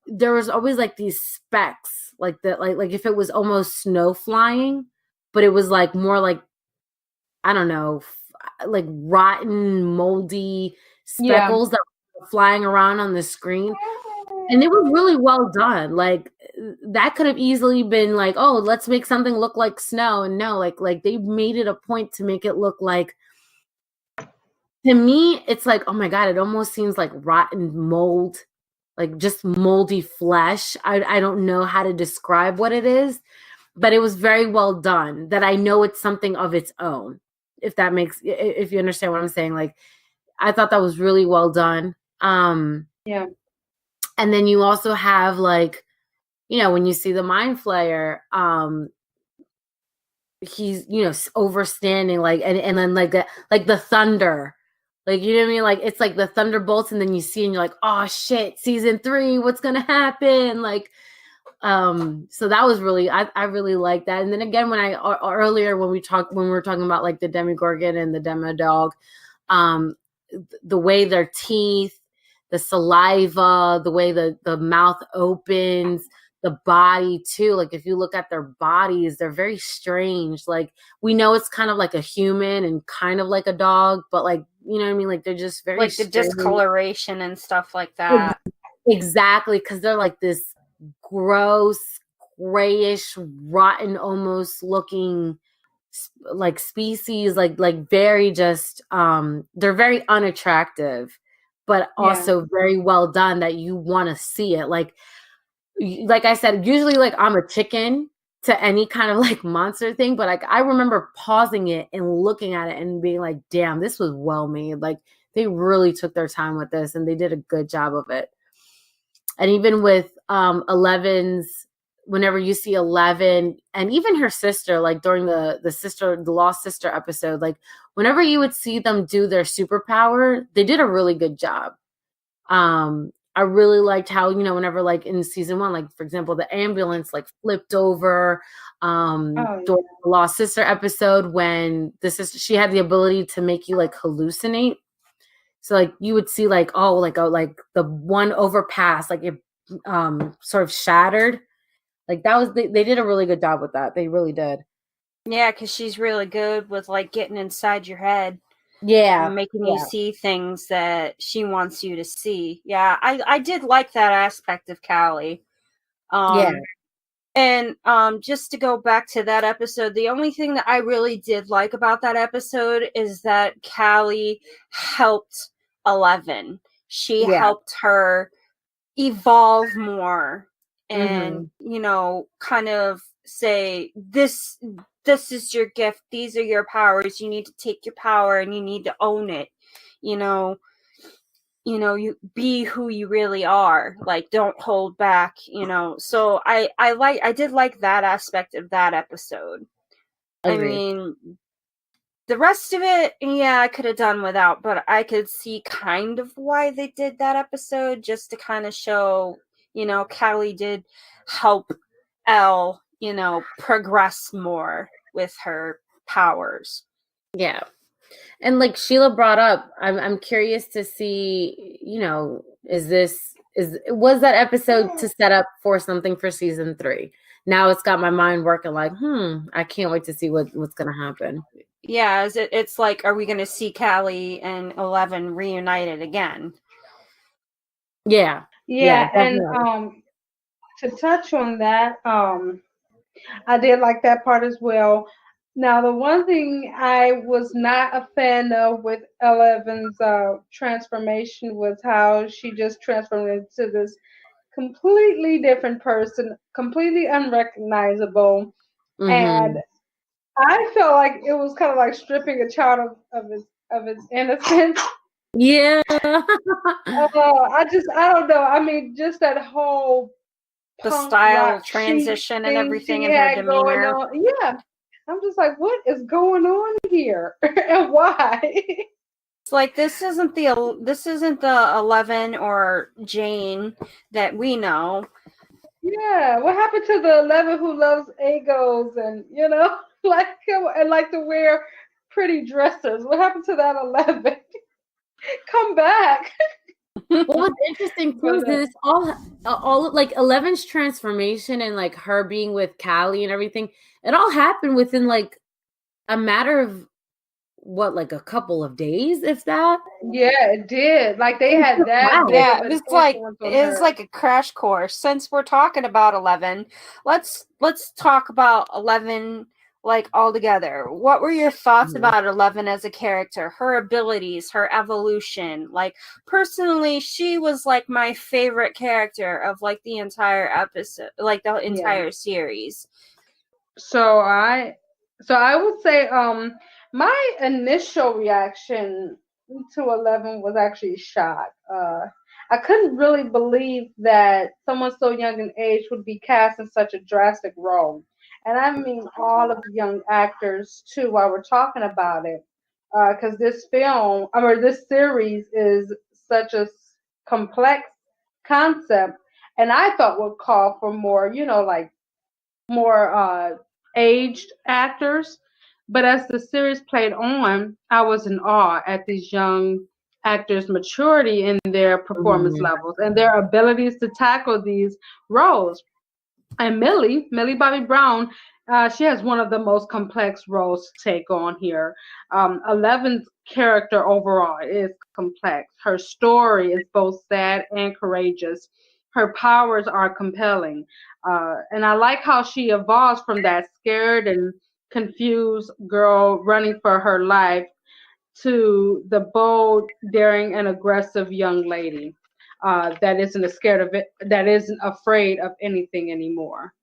There was always like these specks, like that, like if it was almost snow flying, but it was like more like, I don't know, like rotten, moldy speckles that were flying around on the screen. And it was really well done. Like, that could have easily been like, oh, let's make something look like snow. And no, like they made it a point to make it look like, to me, it's like, oh my God, it almost seems like rotten mold, like just moldy flesh. I don't know how to describe what it is, but it was very well done, that I know it's something of its own. If you understand what I'm saying. Like, I thought that was really well done. Yeah. And then you also have like, when you see the Mind Flayer, he's, overstanding, like, and then like the thunder, like, you know what I mean? Like, it's like the thunderbolts, and then you see and you're like, oh shit, season 3, what's gonna happen? Like, so that was really, I really like that. And then again, earlier when we were talking about like the Demogorgon and the Demodog, the way their teeth, the saliva, the way the mouth opens, the body too. Like, if you look at their bodies, they're very strange. Like, we know it's kind of like a human and kind of like a dog, but like, you know what I mean? Like, they're just very like the discoloration and stuff like that. Exactly, because they're like this gross, grayish, rotten almost looking like species, like very just they're very unattractive, but also very well done that you want to see it. Like I said, usually like I'm a chicken to any kind of like monster thing, but like I remember pausing it and looking at it and being like, damn, this was well made. Like they really took their time with this and they did a good job of it. And even with 11's, whenever you see 11 and even her sister, like during the lost sister episode, like whenever you would see them do their superpower, they did a really good job. I really liked how, you know, whenever like in season 1, like for example, the ambulance like flipped over during the lost sister episode, when the sister, she had the ability to make you like hallucinate. So like you would see like, oh, like the one overpass, like it sort of shattered. Like that was, they did a really good job with that. They really did. Yeah, because she's really good with like getting inside your head. Yeah. And making you see things that she wants you to see. Yeah, I did like that aspect of Callie. And just to go back to that episode, the only thing that I really did like about that episode is that Callie helped 11. She helped her evolve more and, you know, kind of say, this is your gift. These are your powers. You need to take your power and you need to own it. You know, you be who you really are. Like, don't hold back, you know. So I did like that aspect of that episode. Agreed. I mean, the rest of it, yeah, I could have done without, but I could see kind of why they did that episode, just to kind of show, you know, Callie did help Elle, you know, progress more with her powers. Yeah. And like Sheila brought up, I'm curious to see, you know, was that episode to set up for something for season 3? Now it's got my mind working like, I can't wait to see what's gonna happen. Yeah, it's like, are we gonna see Callie and 11 reunited again? Yeah. And to touch on that, I did like that part as well. Now, the one thing I was not a fan of with 11's transformation was how she just transformed into this completely different person, completely unrecognizable. And I felt like it was kind of like stripping a child of his innocence. Yeah. I don't know. I mean, just that whole the style transition and everything in her demeanor. Yeah. I'm just like, what is going on here? And why? It's like, this isn't the 11 or Jane that we know. Yeah, what happened to the 11 who loves Agos and, you know, like to wear pretty dresses? What happened to that 11? Come back. Well, what's interesting too is this all like 11's transformation and like her being with Callie and everything. It all happened within like a matter of what, like a couple of days, if that. Yeah, it did. Like they had that. Yeah, it was like a crash course. Since we're talking about 11, let's talk about 11 like all together. What were your thoughts about 11 as a character, her abilities, her evolution? Like, personally, she was like my favorite character of like the entire episode, like the entire series. So I would say my initial reaction to 11 was actually shock. I couldn't really believe that someone so young in age would be cast in such a drastic role. And I mean all of the young actors too while we're talking about it. Because this series is such a complex concept, and I thought would call for more, you know, like more aged actors. But as the series played on, I was in awe at these young actors' maturity in their performance levels and their abilities to tackle these roles. And Millie Bobby Brown, she has one of the most complex roles to take on here. 11's character overall is complex. Her story is both sad and courageous. Her powers are compelling. And I like how she evolves from that scared and confused girl running for her life to the bold, daring, and aggressive young lady that isn't scared of it, that isn't afraid of anything anymore.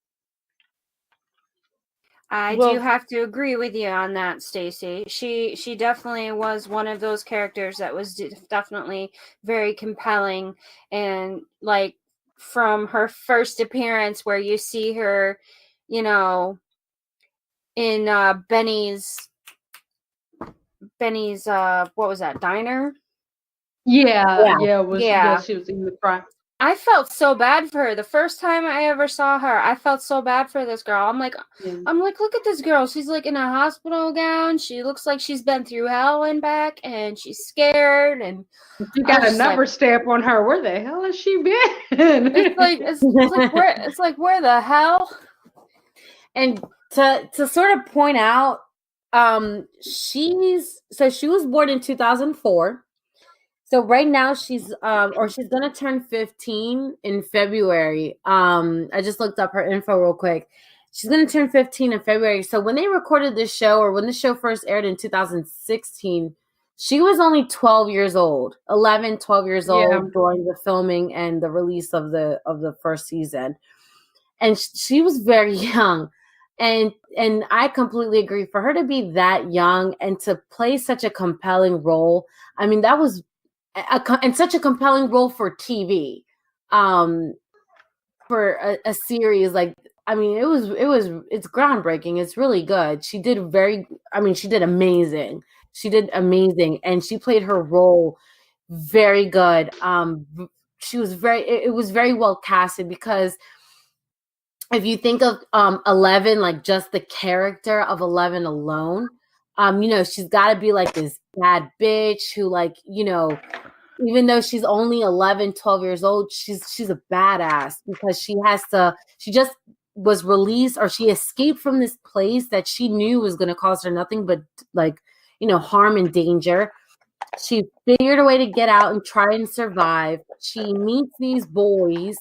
I do have to agree with you on that, Stacy. She definitely was one of those characters that was definitely very compelling, and like from her first appearance where you see her, you know, in Benny's what was that, diner? Yeah, Yeah. she was in the front. I felt so bad for her. The first time I ever saw her, I felt so bad for this girl. I'm like, look at this girl. She's like in a hospital gown. She looks like she's been through hell and back, and she's scared. And she got a number stamp on her. Where the hell has she been? it's like where the hell? And to sort of point out, she was born in 2004. So right now she's gonna turn 15 in February. I just looked up her info real quick. She's gonna turn 15 in February. So when they recorded this show, or when the show first aired in 2016, she was only 12 years old, 11, 12 years old during the filming and the release of the first season. And she was very young. And I completely agree. For her to be that young and to play such a compelling role, I mean, that was and such a compelling role for TV, for a series. Like, I mean, it's groundbreaking. It's really good. She did amazing. And she played her role very good. It was very well casted, because if you think of 11, like just the character of 11 alone, she's got to be like this bad bitch who, like, even though she's only 11, 12 years old, she's a badass, because she just was released, or she escaped from this place that she knew was going to cause her nothing but, like, harm and danger. She figured a way to get out and try and survive. She meets these boys,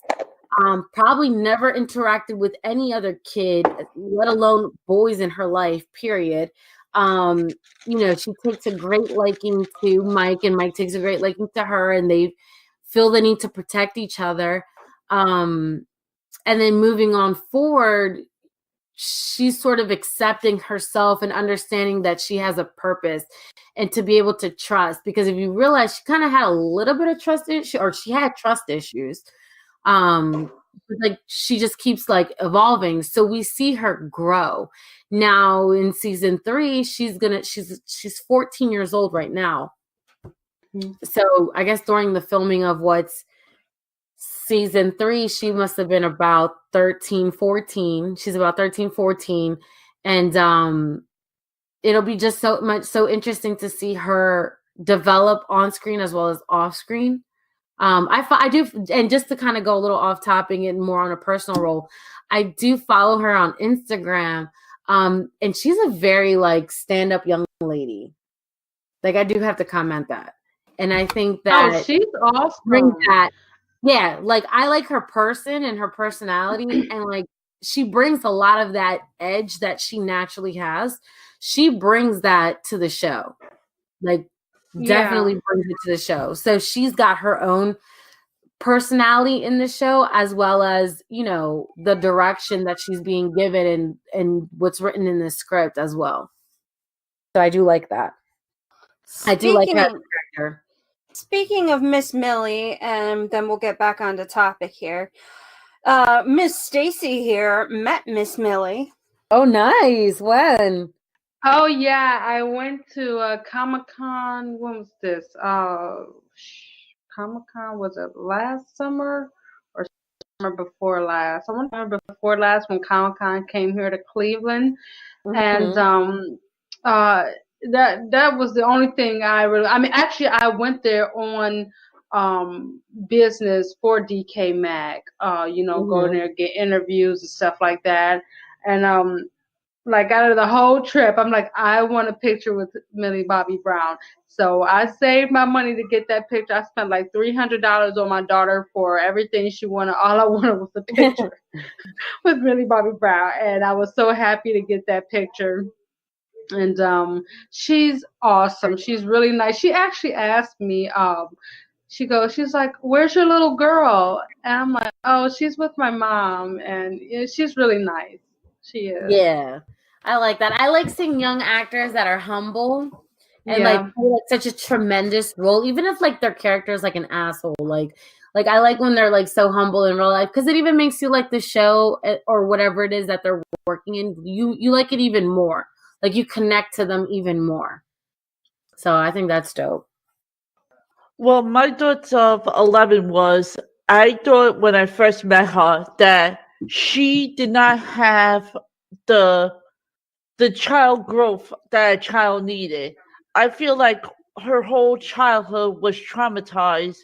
probably never interacted with any other kid, let alone boys in her life, period. She takes a great liking to Mike, and Mike takes a great liking to her, and they feel the need to protect each other. And then moving on forward, she's sort of accepting herself and understanding that she has a purpose, and to be able to trust, because if you realize, she kind of had a little bit of trust issue, or she had trust issues. Like, she just keeps, like, evolving. So we see her grow. Now in season 3, she's 14 years old right now. Mm-hmm. So I guess during the filming of what's season 3, she must have been about 13, 14. She's about 13, 14. And it'll be just so interesting to see her develop on screen as well as off screen. I do, and just to kind of go a little off topic and more on a personal role, I do follow her on Instagram, and she's a very, like, stand-up young lady. Like, I do have to comment that, and I think that she's awesome. Yeah, like, I like her person and her personality, and, like, she brings a lot of that edge that she naturally has. She brings that to the show, like. Definitely brings it to the show. So she's got her own personality in the show, as well as, the direction that she's being given and what's written in the script as well. So I do like that. I do like that character. Speaking of Miss Millie, and then we'll get back on the topic here. Miss Stacy here met Miss Millie. Oh, nice. When? Oh yeah, I went to Comic-Con. When was this? Comic-Con, was it last summer or summer before last? I want to remember before last, when Comic-Con came here to Cleveland, and that was the only thing actually I went there on business for DecayMag. Go there, get interviews and stuff like that, and like, out of the whole trip, I'm like, I want a picture with Millie Bobby Brown. So I saved my money to get that picture. I spent like $300 on my daughter for everything she wanted. All I wanted was a picture with Millie Bobby Brown. And I was so happy to get that picture. And she's awesome. She's really nice. She actually asked me, she's like, "Where's your little girl?" And I'm like, "Oh, she's with my mom." And yeah, she's really nice. She is. Yeah, I like that. I like seeing young actors that are humble and like Yeah. play, like such a tremendous role, even if like their character is like an asshole. Like I like when they're like so humble in real life because it even makes you like the show or whatever it is that they're working in. You like it even more. Like you connect to them even more. So I think that's dope. Well, my thoughts of 11 was I thought when I first met her that she did not have the the child growth that a child needed. I feel like her whole childhood was traumatized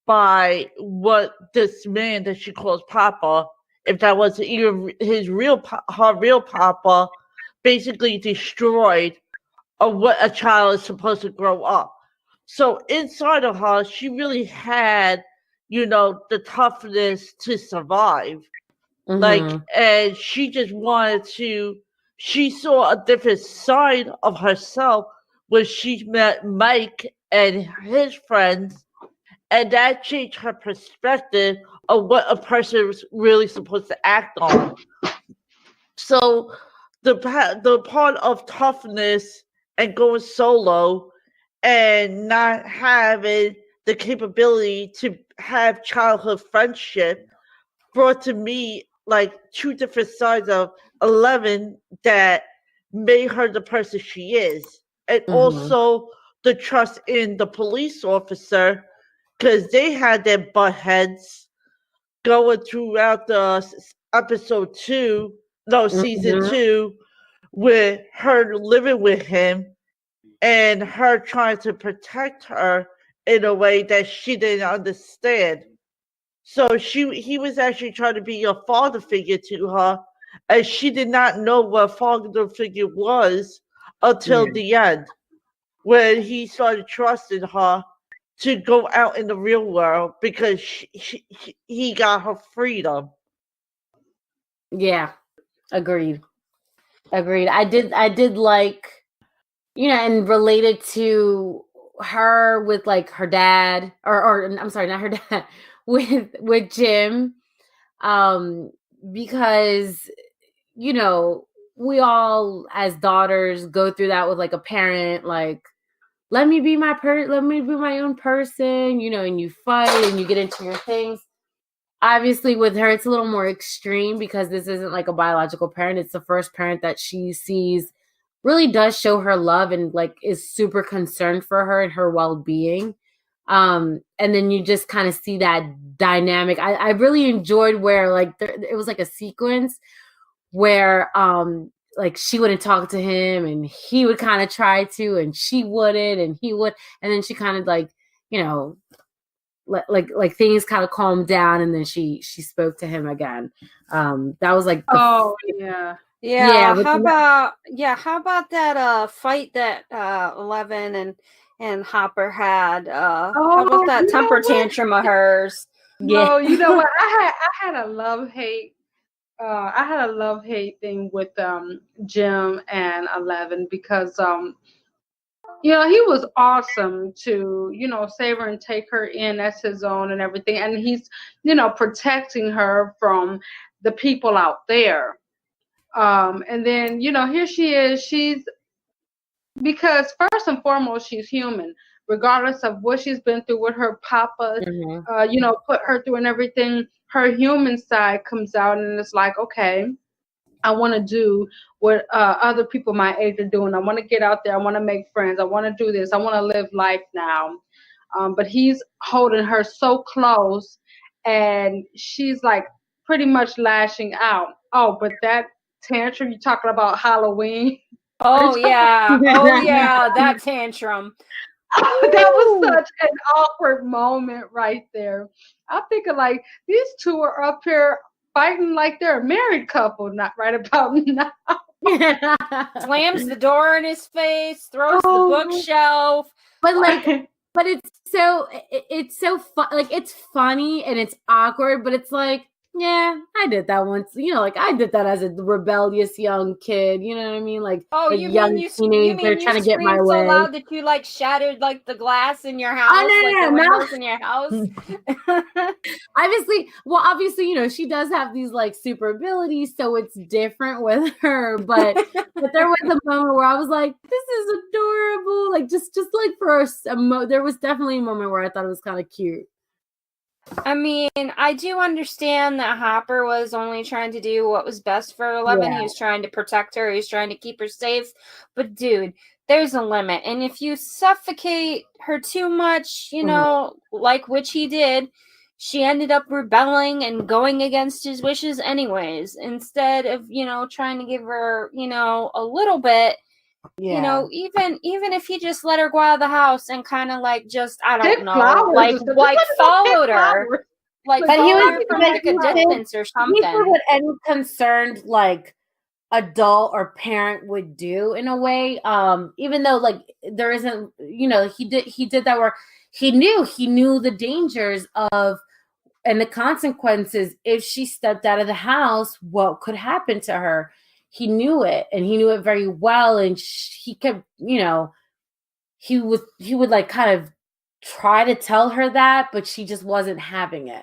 by what this man that she calls Papa, if that was even his her real Papa, basically destroyed of what a child is supposed to grow up. So inside of her, she really had, the toughness to survive. Like, Mm-hmm. and she just wanted to, she saw a different side of herself when she met Mike and his friends, and that changed her perspective of what a person was really supposed to act on. So the part of toughness and going solo and not having the capability to have childhood friendship brought to me like two different sides of 11 that made her the person she is, and Mm-hmm. also the trust in the police officer because they had their butt heads going throughout the episode 2, no, season Mm-hmm. 2, with her living with him and her trying to protect her in a way that she didn't understand. So he was actually trying to be a father figure to her, and she did not know what a father figure was until Yeah. the end, when he started trusting her to go out in the real world because he got her freedom. Yeah. Agreed. Agreed. I did like, and related to her with like her dad or I'm sorry, not her dad, with Jim. Um because we all as daughters go through that with like a parent, like let me be my own person, and you fight and you get into your things. Obviously with her it's a little more extreme because this isn't like a biological parent. It's the first parent that she sees really does show her love and like is super concerned for her and her well-being. And then you just kind of see that dynamic. I really enjoyed where like it was like a sequence where like she wouldn't talk to him and he would kind of try to and she wouldn't and he would, and then she kind of like, you know like things kind of calmed down and then she spoke to him again. That was like Oh yeah. yeah, but how about that fight that 11 and Hopper had? How about Oh, that you temper know what? tantrum of hers? yeah. No, you know what? I had a love hate. I had a love hate thing with Jim and 11 because he was awesome to save her and take her in as his own and everything, and he's protecting her from the people out there. And then here she is. She's because first and foremost she's human, regardless of what she's been through, what her papa Mhm. put her through and everything. Her human side comes out and it's like, okay, I want to do what other people my age are doing. I want to get out there. I want to make friends. I want to do this. I want to live life now. But he's holding her so close, and she's like pretty much lashing out. Oh, but that tantrum you talking about Halloween? Are you Oh talking yeah. Oh yeah, that tantrum. that was Woo! such an awkward moment right there. I'm thinking like these two are up here fighting like they're a married couple, not right about now. Slams the door in his face, throws the Oh, bookshelf. But like, but it's so fun. Like it's funny and it's awkward, but it's like Yeah, I did that once. Like I did that as a rebellious young kid. You know what I mean? Like Oh, a you mean young teenager you trying to get my screamed so way. loud that you like shattered like the glass in your house, like Oh the no, no, no. windows in your house? Obviously, she does have these like super abilities, so it's different with her. But there was a moment where I was like, "This is adorable!" Like just like for there was definitely a moment where I thought it was kind of cute. I mean, I do understand that Hopper was only trying to do what was best for 11. Yeah. He was trying to protect her. He was trying to keep her safe. But dude, there's a limit. And if you suffocate her too much, like which he did, she ended up rebelling and going against his wishes anyways. Instead of, trying to give her, a little bit. Yeah. Even if he just let her go out of the house and kind of like just I don't Pick know, flowers like and stuff. like Just let him go pick followed her, flowers. like But he followed was her from like like a distance or he did something. what any concerned like adult or parent would do in a way. Even though like there isn't, he did that where he knew the dangers of and the consequences if she stepped out of the house, what could happen to her. He knew it, and he knew it very well, and he kept, he would like kind of try to tell her that, but she just wasn't having it.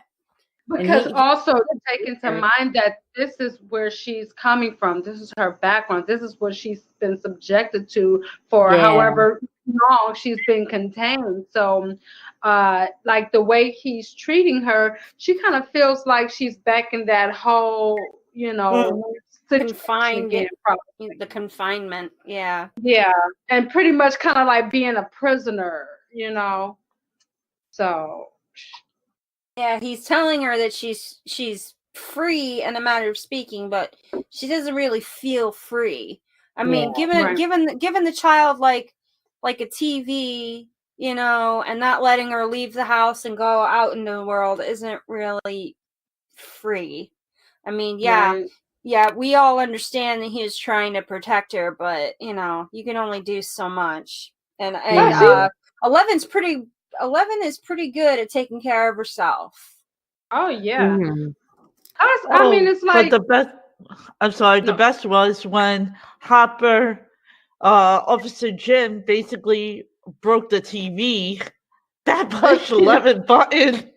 Because also to take into mind that this is where she's coming from. This is her background. This is what she's been subjected to for however long she's been contained. So, like the way he's treating her, she kind of feels like she's back in that whole, situation Confined, again. Probably. the confinement, yeah. Yeah, and pretty much kind of like being a prisoner, So. Yeah, he's telling her that she's free in a matter of speaking, but she doesn't really feel free. I mean, given the child like a TV, and not letting her leave the house and go out into the world isn't really free. I mean, yeah, we all understand that he is trying to protect her, but you can only do so much. And 11 is pretty good at taking care of herself. Oh yeah. Mm-hmm. I mean, it's like. But the best. I'm sorry. The best was when Hopper, Officer Jim, basically broke the TV. That pushed 11 button.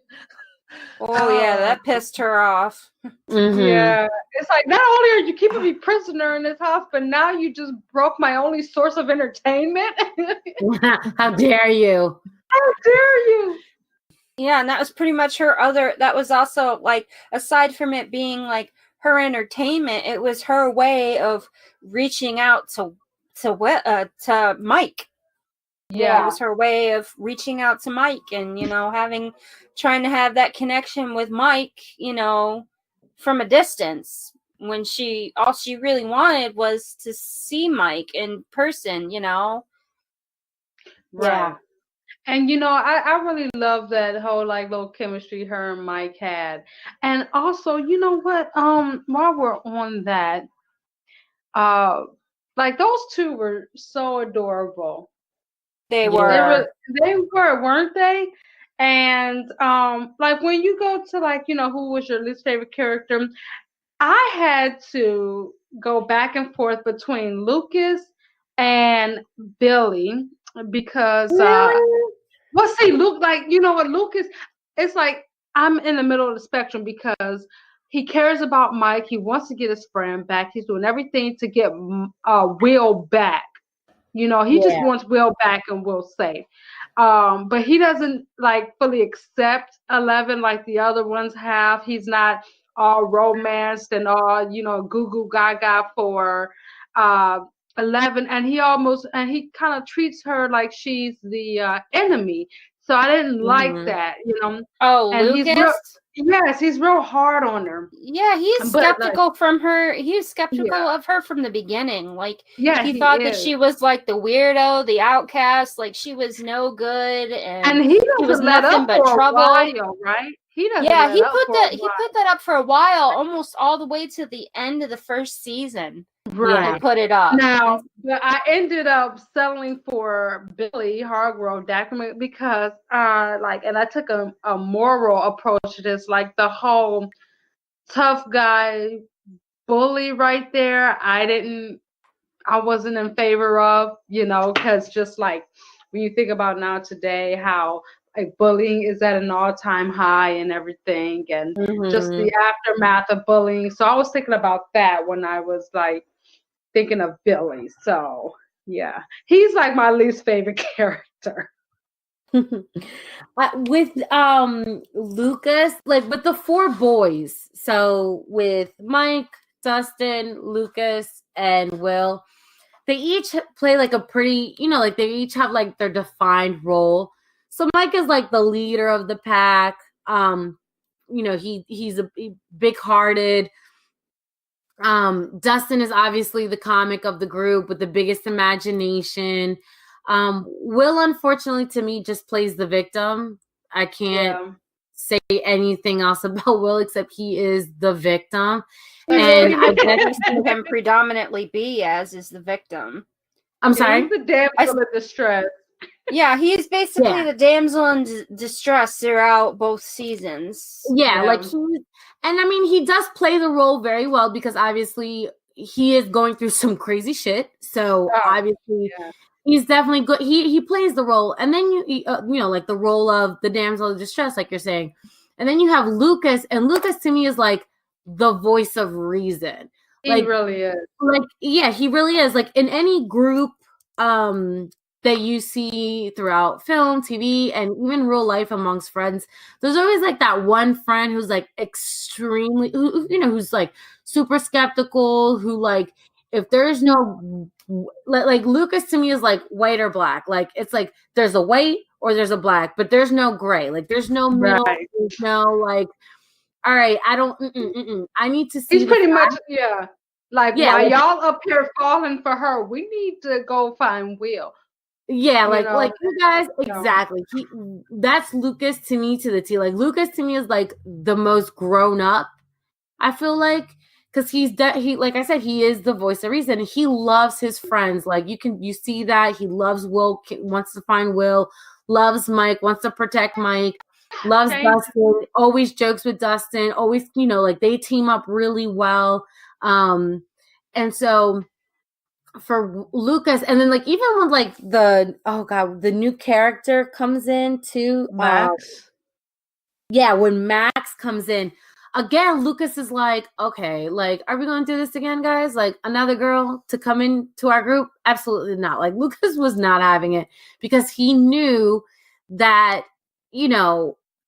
Oh yeah, that pissed her off. Mm-hmm. Yeah, it's like not only are you keeping me prisoner in this house, but now you just broke my only source of entertainment. How dare you? How dare you? Yeah, and that was pretty much that was also like, aside from it being like her entertainment, it was her way of reaching out to Mike. Yeah, it was her way of reaching out to Mike and trying to have that connection with Mike, from a distance, when all she really wanted was to see Mike in person. Right. And I really love that whole like little chemistry her and Mike had. And also, you know what? While we're on that, like those two were so adorable. They were. They were, weren't they? And like when you go to like, who was your least favorite character, I had to go back and forth between Lucas and Billy because see, Luke, like, you know what, Lucas, it's like I'm in the middle of the spectrum because he cares about Mike. He wants to get his friend back. He's doing everything to get Will back. He just wants Will back and Will safe. But he doesn't like fully accept 11 like the other ones have. He's not all romanced and all, goo goo gaga for 11. And he kind of treats her like she's the enemy. So I didn't like that, Oh, and Lucas? he's real hard on her. Yeah, he's skeptical from her. He's skeptical of her from the beginning. Like, he thought that she was like the weirdo, the outcast, like she was no good, and he was let nothing up but for trouble. A while, right? He doesn't. Yeah, let he up put for that a he while. put that up for a while, almost all the way to the end of the first season. Right. He put it up. Now, but I ended up settling for Billy Hargrove document because and I took a moral approach to this, like the whole tough guy bully right there. I wasn't in favor of, because just like when you think about now today, how like bullying is at an all-time high and everything, and just Mhm. the aftermath of bullying. So I was thinking about that when I was like thinking of Billy. So yeah, he's like my least favorite character. With Lucas, like with the four boys, so with Mike, Dustin, Lucas, and Will, they each play like a pretty, like they each have like their defined role. So Mike is like the leader of the pack. He's a big hearted. Dustin is obviously the comic of the group with the biggest imagination. Will, unfortunately, to me, just plays the victim. I can't say anything else about Will except he is the victim. And I guess we see him predominantly be as is the victim. I'm sorry? He's the damsel in distress. Yeah, he's basically the damsel in distress throughout both seasons. Yeah, like he does play the role very well because obviously he is going through some crazy shit. So obviously he's definitely good. He plays the role, and then like the role of the damsel in distress, like you're saying, and then you have Lucas, and Lucas to me is like the voice of reason. He really is. Like, yeah, he really is. Like in any group, that you see throughout film, TV, and even real life amongst friends, there's always like that one friend who's like extremely, who's like super skeptical, who like, if there's no, like Lucas to me is like white or black. Like it's like there's a white or there's a black, but there's no gray. Like there's no middle. Right. There's no like, all right, I don't, I need to see. He's pretty much, like, while y'all up here falling for her, we need to go find Will. Yeah, like you guys, exactly. That's Lucas to me to the T. Like Lucas to me is like the most grown up. I feel like because he like I said, he is the voice of reason. He loves his friends. Like you see that he loves Will, wants to find Will, loves Mike, wants to protect Mike, loves Dustin, always jokes with Dustin, always like they team up really well. And so for Lucas, and then like even when like the new character comes in too, Max. When Max comes in again, Lucas is like, okay, like, are we gonna do this again, guys? Like another girl to come into our group? Absolutely not. Like Lucas was not having it because he knew that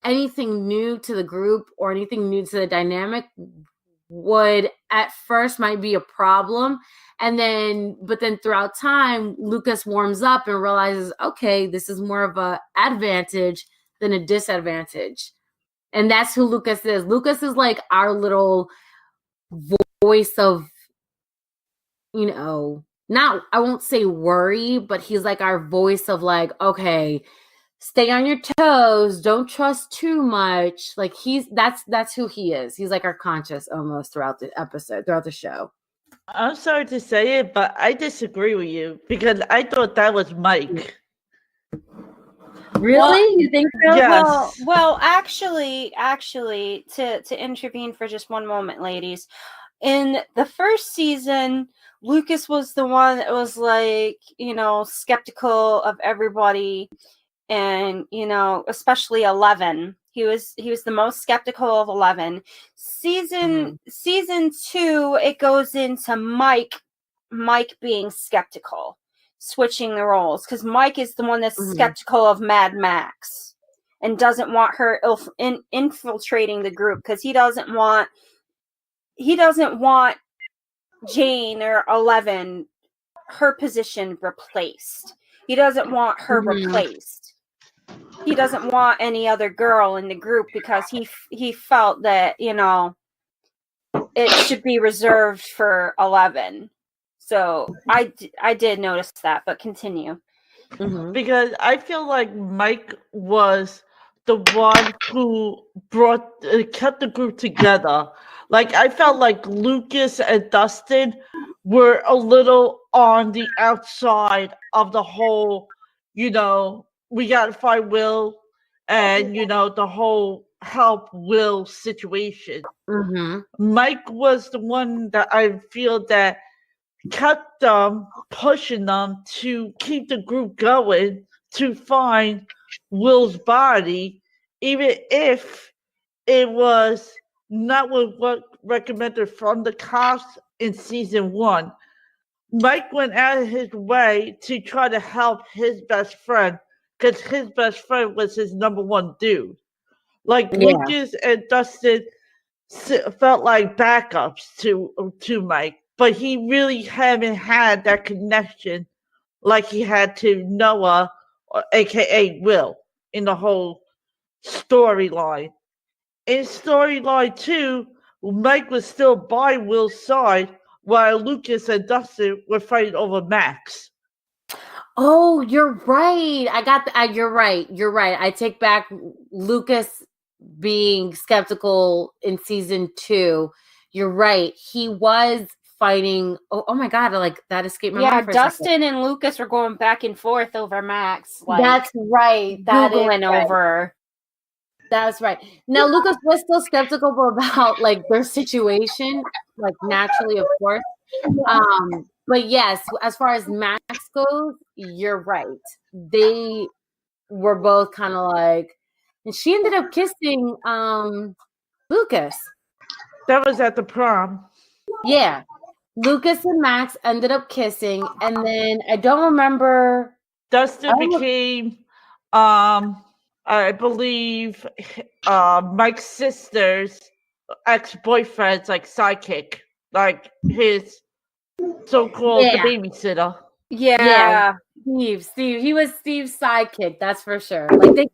anything new to the group or anything new to the dynamic would at first might be a problem, but then throughout time Lucas warms up and realizes, okay, this is more of a advantage than a disadvantage. And that's who Lucas is. Lucas is like our little voice of not, I won't say worry, but he's like our voice of like, okay, stay on your toes, don't trust too much. Like that's who he is. He's like our conscience almost throughout the episode, throughout the show. I'm sorry to say it, but I disagree with you because I thought that was Mike. Really? You think so? Yes. Well, actually, to intervene for just one moment, ladies. In the first season, Lucas was the one that was like, skeptical of everybody, and especially 11. He was the most skeptical of 11. Season 2, it goes into Mike being skeptical, switching the roles, because Mike is the one that's skeptical of Mad Max and doesn't want her infiltrating the group because he doesn't want Jane or 11, her position replaced. He doesn't want her replaced. He doesn't want any other girl in the group because he felt that it should be reserved for 11. So I did notice that, but continue. Because I feel like Mike was the one who kept the group together. Like I felt like Lucas and Dustin were a little on the outside of the whole, we gotta find Will, and the whole help Will's situation. Mm-hmm. Mike was the one that I feel that kept them pushing them to keep the group going to find Will's body, even if it was not what recommended from the cops in season 1. Mike went out of his way to try to help his best friend because his best friend was his number one dude. Like Yeah. Lucas and Dustin felt like backups to Mike, but he really haven't had that connection like he had to Noah, aka Will, in the whole storyline. In storyline 2, Mike was still by Will's side while Lucas and Dustin were fighting over Max. Oh, you're right. You're right. You're right. I take back Lucas being skeptical in season 2. You're right. He was fighting. Oh my God! Like that escaped my mind for a second. Dustin and Lucas were going back and forth over Max. Like, That's right. Googling over. That's right. Now Lucas was still skeptical about like their situation, like naturally, of course. But yes, as far as Max goes, you're right. They were both kind of like, and she ended up kissing Lucas. That was at the prom. Yeah. Lucas and Max ended up kissing, and then I don't remember. Dustin became I believe Mike's sister's ex-boyfriend's like sidekick, like his so-called the babysitter. Yeah. Steve. He was Steve's sidekick, that's for sure. Like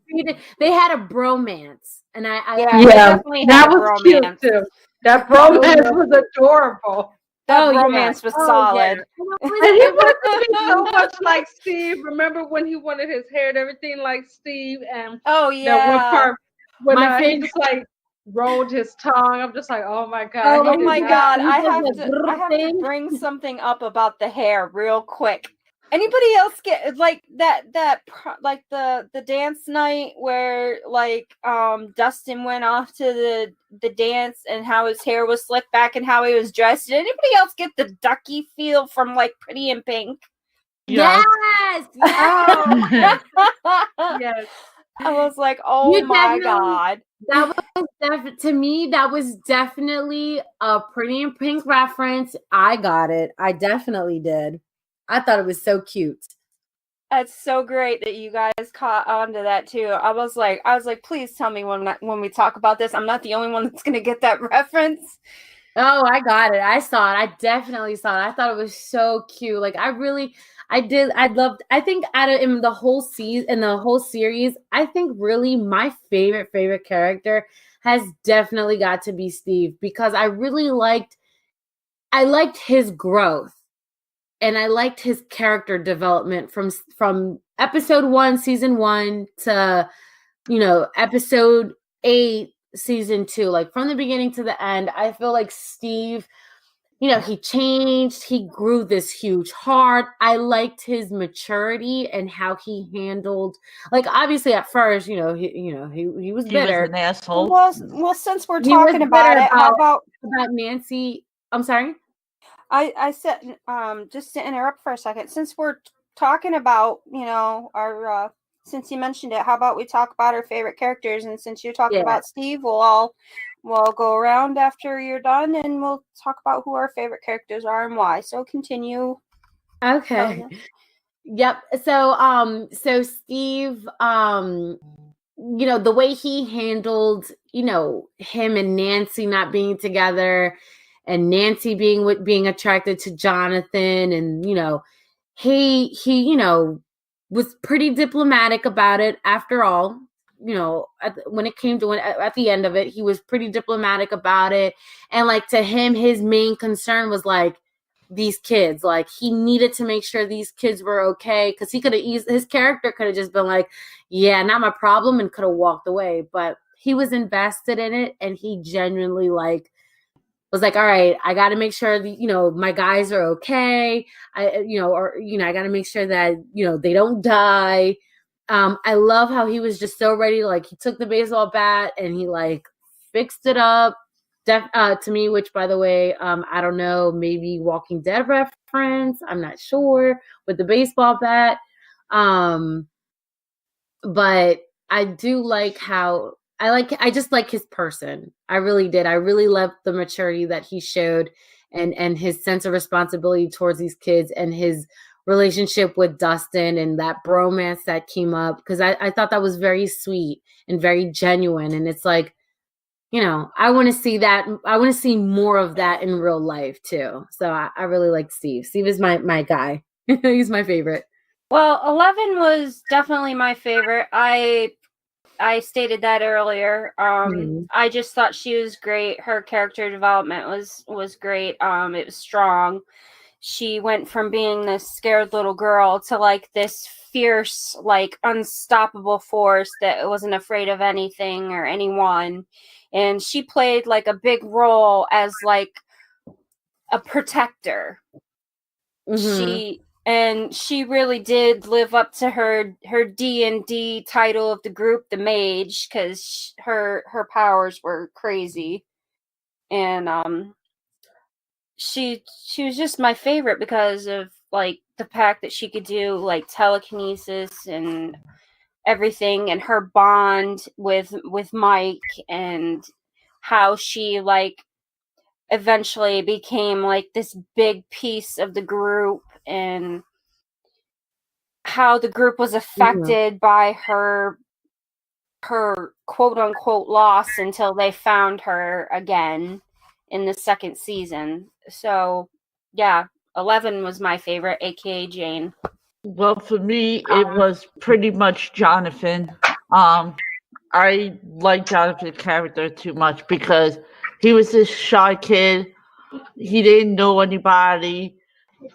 they had a bromance. And I definitely that had a was bromance. cute too. That bromance was adorable. That romance was solid. Yeah. And he wanted to be so much like Steve. Remember when he wanted his hair and everything like Steve? And that one part when he just like rolled his tongue. I'm just like, oh my God. Oh my God. I have to bring something up about the hair real quick. Anybody else get like that like the dance night where like Dustin went off to the dance and how his hair was slicked back and how he was dressed? Did anybody else get the ducky feel from like Pretty in Pink? Yes. Oh. Yes. I was like, oh my God. That was to me, that was definitely a Pretty in Pink reference. I got it. I definitely did. I thought it was so cute. That's so great that you guys caught on to that too. I was like, please tell me when we talk about this, I'm not the only one that's gonna get that reference. Oh, I got it. I saw it. I definitely saw it. I thought it was so cute. Like I think in the whole series, I think really my favorite character has definitely got to be Steve, because I really liked his growth. And I liked his character development from episode 1, season 1 to, episode 8, season 2. Like from the beginning to the end, I feel like Steve, he changed. He grew this huge heart. I liked his maturity and how he handled. Like obviously at first, he was bitter. He was an asshole. Well, since we're talking about it, how about Nancy? I'm sorry. I said, just to interrupt for a second, since we're talking about, our, since you mentioned it, how about we talk about our favorite characters? And since you're talking about Steve, we'll go around after you're done and we'll talk about who our favorite characters are and why. So continue. Okay. Yep. So Steve, the way he handled, him and Nancy not being together, and Nancy being attracted to Jonathan, and he was pretty diplomatic about it. After all, when it came to at the end of it, he was pretty diplomatic about it. And like to him, his main concern was like these kids. Like he needed to make sure these kids were okay, because he could have his character could have just been like, yeah, not my problem, and could have walked away. But he was invested in it, and he genuinely was like, all right, I got to make sure my guys are okay. I got to make sure that, they don't die. I love how he was just so ready. Like, he took the baseball bat and he like fixed it up. To me, which, by the way, I don't know, maybe Walking Dead reference. I'm not sure, with the baseball bat. But I do like how I just like his person. I really did. I really loved the maturity that he showed, and his sense of responsibility towards these kids, and his relationship with Dustin, and that bromance that came up, because I thought that was very sweet and very genuine. And it's like, I want to see that. I want to see more of that in real life too. So I really like Steve. Steve is my guy. He's my favorite. Well, 11 was definitely my favorite. I stated that earlier. I just thought she was great. Her character development was great. It was strong. She went from being this scared little girl to like this fierce, like unstoppable force that wasn't afraid of anything or anyone. And she played like a big role as like a protector. She really did live up to her D&D title of the group, the mage, because her powers were crazy. And she was just my favorite because of like the fact that she could do like telekinesis and everything, and her bond with Mike, and how she like eventually became like this big piece of the group, and how the group was affected by her quote unquote loss until they found her again in the second season. So yeah, 11 was my favorite, aka Jane. Well, for me, it was pretty much Jonathan. I like Jonathan's character too much because he was this shy kid. He didn't know anybody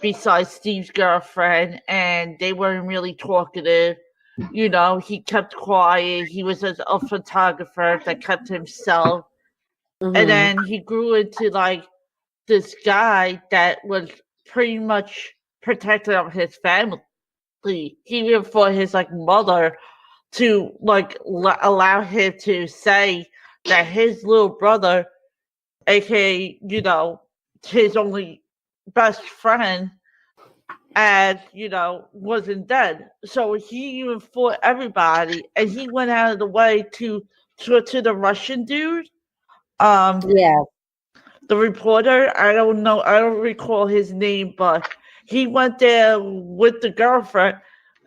besides Steve's girlfriend, and they weren't really talkative. He kept quiet. He was a photographer that kept himself. And then he grew into like this guy that was pretty much protective of his family. He even for his like mother to like allow him to say that his little brother, aka his only best friend, and wasn't dead. So he even fought everybody, and he went out of the way to the Russian dude. Yeah. The reporter, I don't know, I don't recall his name, but he went there with the girlfriend,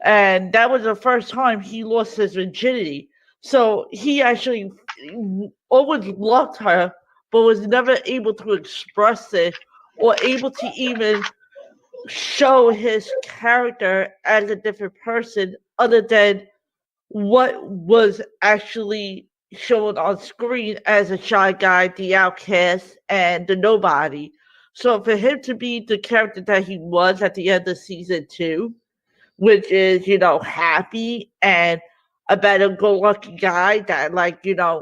and that was the first time he lost his virginity. So he actually always loved her, but was never able to express it or able to even show his character as a different person other than what was actually shown on screen as a shy guy, the outcast, and the nobody. So for him to be the character that he was at the end of season 2, which is, happy and a better-go-lucky guy that,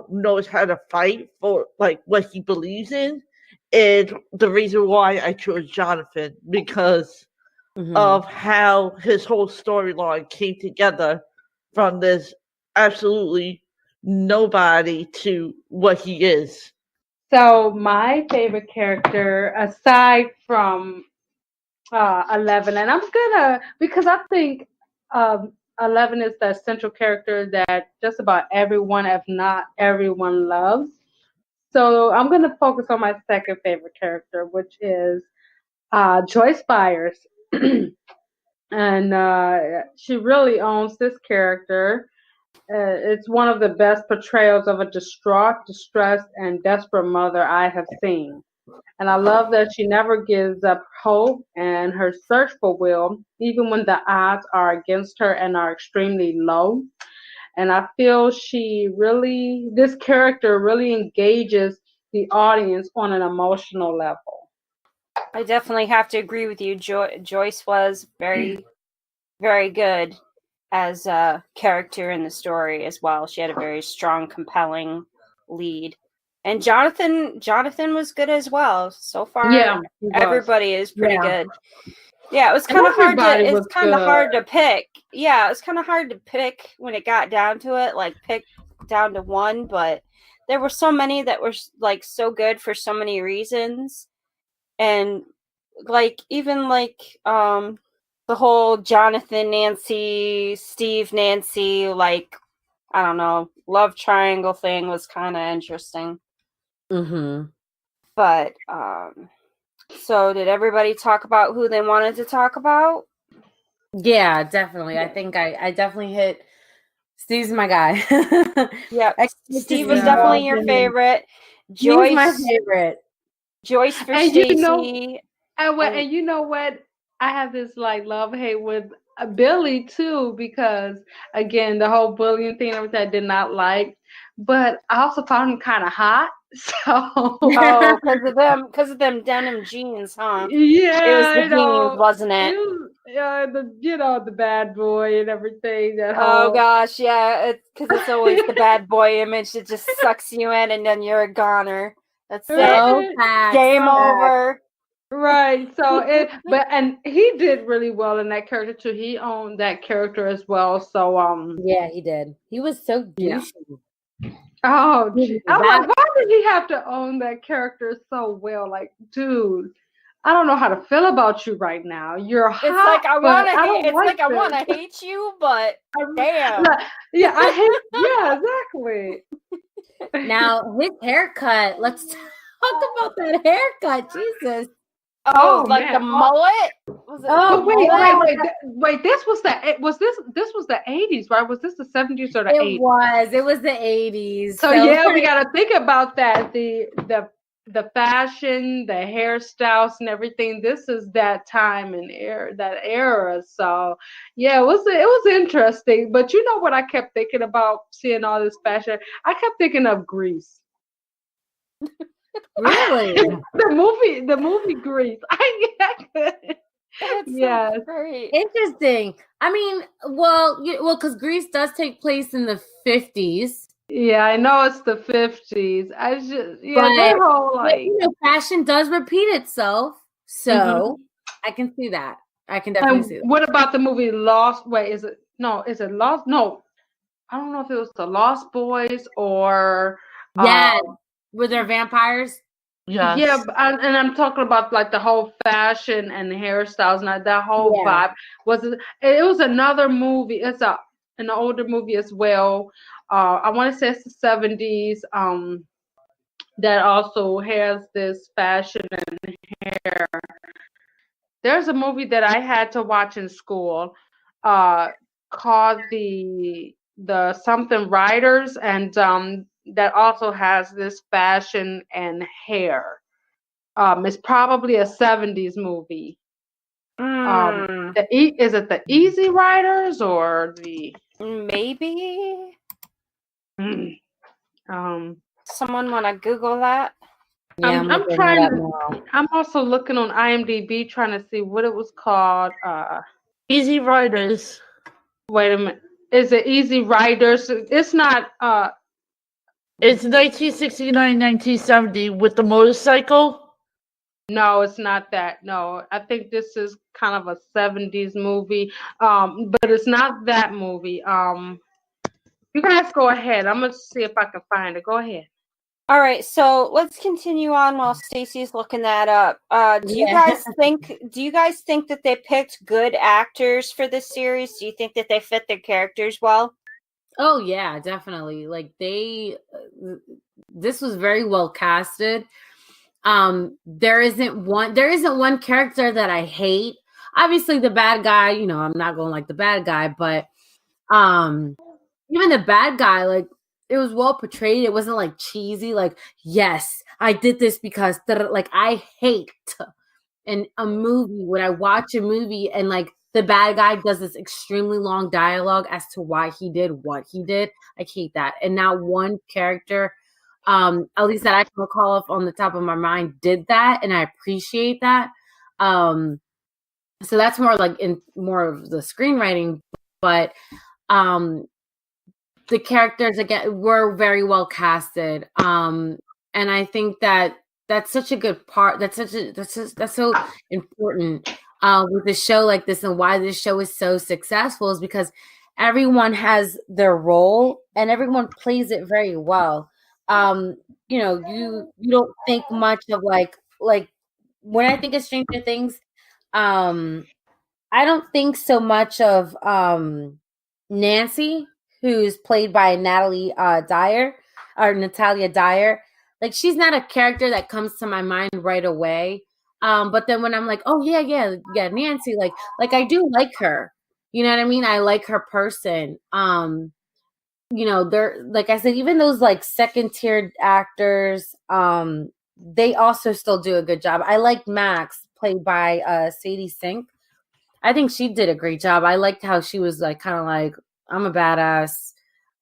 knows how to fight for, what he believes in, is the reason why I chose Jonathan, because of how his whole storyline came together from this absolutely nobody to what he is. So my favorite character, aside from 11, and I'm gonna, because I think 11 is the central character that just about everyone, if not everyone, loves. So I'm gonna focus on my second favorite character, which is Joyce Byers. And she really owns this character. It's one of the best portrayals of a distraught, distressed, and desperate mother I have seen. And I love that she never gives up hope and her search for Will, even when the odds are against her and are extremely low. And I feel this character really engages the audience on an emotional level. I definitely have to agree with you. Joyce was very, very good as a character in the story as well. She had a very strong, compelling lead. And Jonathan was good as well. So far, Yeah, everybody is pretty good. Yeah, it was kind of hard to. Everybody It's was kind of hard to good. pick. Yeah, it was kind of hard to pick when it got down to it. Like pick down to one, but there were so many that were like so good for so many reasons, and like even like the whole Jonathan Nancy, Steve Nancy, like I don't know, love triangle thing was kind of interesting. Mm-hmm. But so did everybody talk about who they wanted to talk about? Yeah, definitely. I think I definitely hit. Steve's my guy. Yeah, Steve was Yeah. definitely your favorite. He's my Joyce, favorite. Joyce for And you know, Stacy. and you know what? I have this like love hate with Billy too, because again, the whole bullying thing, everything I did not like. But I also found him kind of hot. So Oh, because of them denim jeans, huh? It was yeah, the jeans, wasn't it? The bad boy and everything. That Oh whole gosh, yeah, because it's always the bad boy image that just sucks you in, and then you're a goner. That's it. Oh, facts. Game over. Right. So and he did really well in that character too. He owned that character as well. So Yeah, he did. He was so Yeah. douchey. oh He I'm was like, why did he have to own that character so well? Like, dude, I don't know how to feel about you right now. You're hot, It's like I but want to I hate. don't It's like like I this. want to hate you, but damn. Yeah, I hate. Yeah, exactly. Now his haircut. Let's talk about that haircut. Jesus. Oh, like man. the mullet? Was it Oh, like a mullet? Wait. This was the 80s, right? Was this the 70s or the 80s? It was the 80s. So yeah, we got to think about that. The fashion, the hairstyles, and everything. This is that time and that era. So yeah, it was interesting. But you know what I kept thinking about seeing all this fashion? I kept thinking of Grease. Really? the movie Grease. That's Yes. so great. Interesting. I mean, because Greece does take place in the 50s. Yeah, I know it's the 50s. But that whole like. fashion does repeat itself. So I can see that. I can definitely see that. What about the movie Lost? Wait, is it Lost? No, I don't know if it was the Lost Boys or Yeah, were there vampires? Yes. yeah, and I'm talking about like the whole fashion and the hairstyles and that whole vibe. It was another movie. It's an older movie as well. I want to say it's the 70s. That also has this fashion and hair. There's a movie that I had to watch in school, called the something Riders, and that also has this fashion and hair. It's probably a 70s movie. Is it the Easy Riders or the Maybe. um Someone want to Google that? Yeah, I'm trying to. I'm also looking on IMDb trying to see what it was called. Easy Riders. Wait a minute. Is it Easy Riders? It's not. It's 1969, 1970 with the motorcycle. No, it's not that. No, I think this is kind of a 70s movie. But it's not that movie. You guys go ahead. I'm gonna see if I can find it. Go ahead. All right, so let's continue on while Stacy's looking that up. Do you guys think that they picked good actors for this series? Do you think that they fit their characters well? Oh yeah, definitely. Like this was very well casted. There isn't one character that I hate. Obviously the bad guy, I'm not going like the bad guy, but even the bad guy, like it was well portrayed. It wasn't like cheesy, like, yes, I did this because like I hate in a movie when I watch a movie and like the bad guy does this extremely long dialogue as to why he did what he did. I hate that. And now one character, at least that I can recall off on the top of my mind, did that, and I appreciate that. So that's more like in more of the screenwriting, but the characters again were very well casted. And I think that that's such a good part. That's so important with a show like this, and why this show is so successful is because everyone has their role and everyone plays it very well. You don't think much of like when I think of Stranger Things, I don't think so much of Nancy, who's played by Natalia Dyer. Like, she's not a character that comes to my mind right away. But then when I'm like, oh yeah, Nancy, like I do like her. You know what I mean? I like her person. They're, like I said, even those like second tiered actors, they also still do a good job. I like Max, played by Sadie Sink. I think she did a great job. I liked how she was like kind of like, I'm a badass.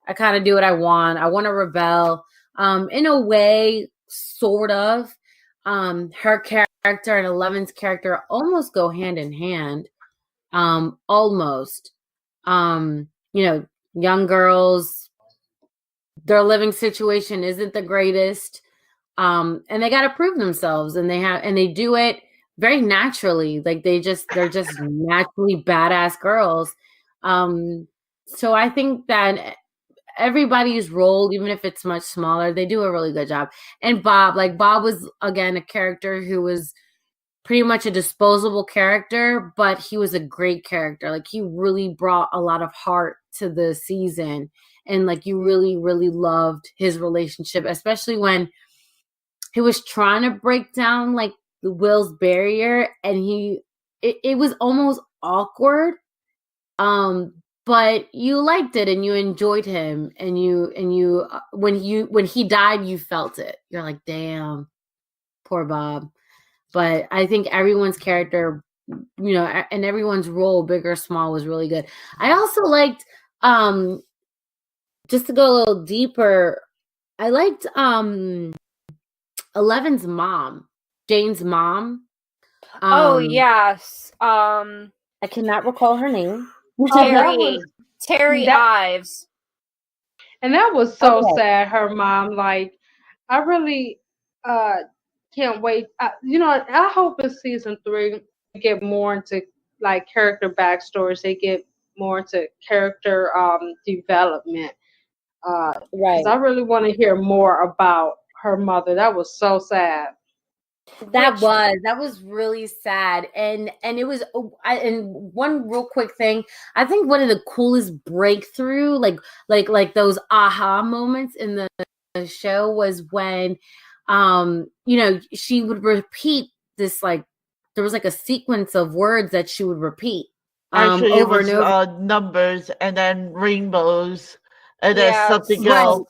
I kind of do what I want. I want to rebel. In a way, sort of. Her character and Eleven's character almost go hand in hand. Almost. Young girls, their living situation isn't the greatest. And they got to prove themselves, and they do it very naturally. Like they're just naturally badass girls. So I think that everybody's role, even if it's much smaller, they do a really good job. And Bob was again a character who was pretty much a disposable character, but he was a great character. Like, he really brought a lot of heart to the season, and like you really, really loved his relationship, especially when he was trying to break down like the Will's barrier, and it was almost awkward. But you liked it and you enjoyed him, and you when he died, you felt it. You're like, damn, poor Bob. But I think everyone's character, and everyone's role, big or small, was really good. I also liked, just to go a little deeper, I liked Eleven's mom, Jane's mom. Oh yes. I cannot recall her name. Terry that- Ives. And that was so Okay. sad, her mom. Like, I really can't wait. I hope in season 3 we get more into like character backstories. They get more into character development. Right. Because I really want to hear more about her mother. That was so sad. That was really sad, and it was. And one real quick thing, I think one of the coolest breakthrough, like those aha moments in the show, was when, she would repeat this, like there was like a sequence of words that she would repeat, Actually, over it was and over. numbers and then rainbows and then Yeah, something else.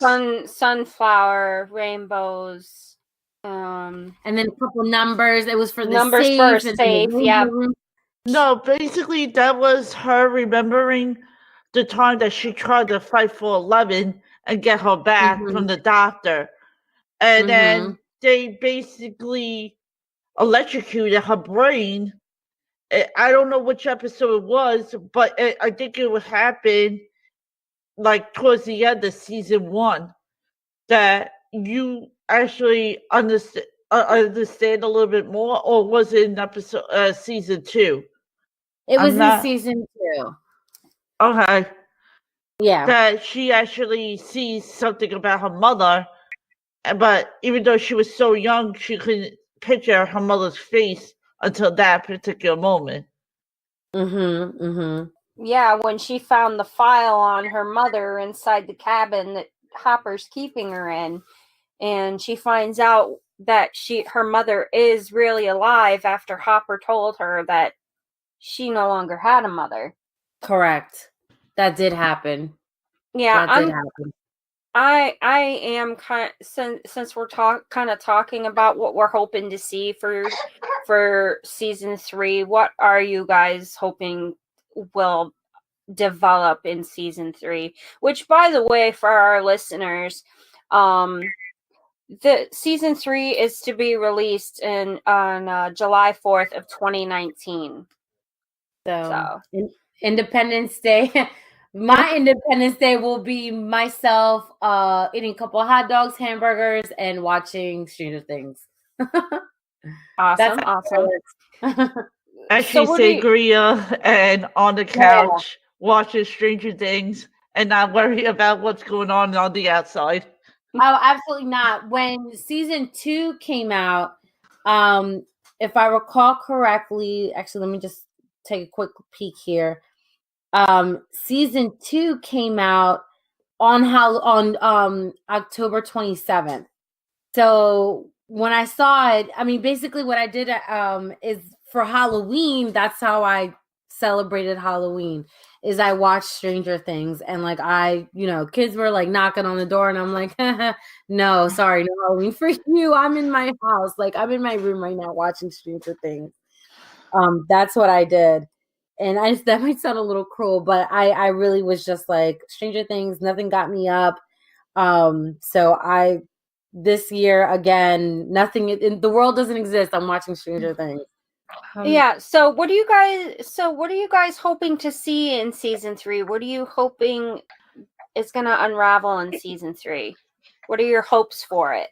sunflower, rainbows. And then a couple numbers. It was for the Numbers safe, for and then safe, the yeah. room. No, basically that was her remembering the time that she tried to fight for 11 and get her back from the doctor. And then they basically electrocuted her brain. I don't know which episode it was, but I think it would happen like towards the end of season 1, that you actually understand a little bit more, or was it in episode season 2? It was in season 2. Okay. Yeah. That she actually sees something about her mother, but even though she was so young, she couldn't picture her mother's face until that particular moment. Yeah, when she found the file on her mother inside the cabin that Hopper's keeping her in, and she finds out that her mother is really alive after Hopper told her that she no longer had a mother. Correct. That did happen. Yeah, that did happen. I am kind of, since we're kind of talking about what we're hoping to see for season 3. What are you guys hoping will develop in season 3? Which, by the way, for our listeners, the season 3 is to be released on July 4th of 2019. So Independence Day. My Independence Day will be myself eating a couple of hot dogs, hamburgers, and watching Stranger Things. Awesome. Actually, what do you? sangria and on the Yeah. couch watching Stranger Things and not worry about what's going on the outside. Oh, absolutely not. When season 2 came out, if I recall correctly, actually, let me just take a quick peek here. Season 2 came out on October 27th. So when I saw it, I mean, basically what I did is for Halloween, that's how I celebrated Halloween, is I watched Stranger Things, and like kids were like knocking on the door, and I'm like, no, sorry, no Halloween for you. I'm in my house, like I'm in my room right now watching Stranger Things. That's what I did. And that might sound a little cruel, but I really was just like Stranger Things, nothing got me up. So this year again, nothing in the world doesn't exist. I'm watching Stranger Things. Yeah. So what are you guys hoping to see in season 3? What are you hoping is going to unravel in season 3? What are your hopes for it?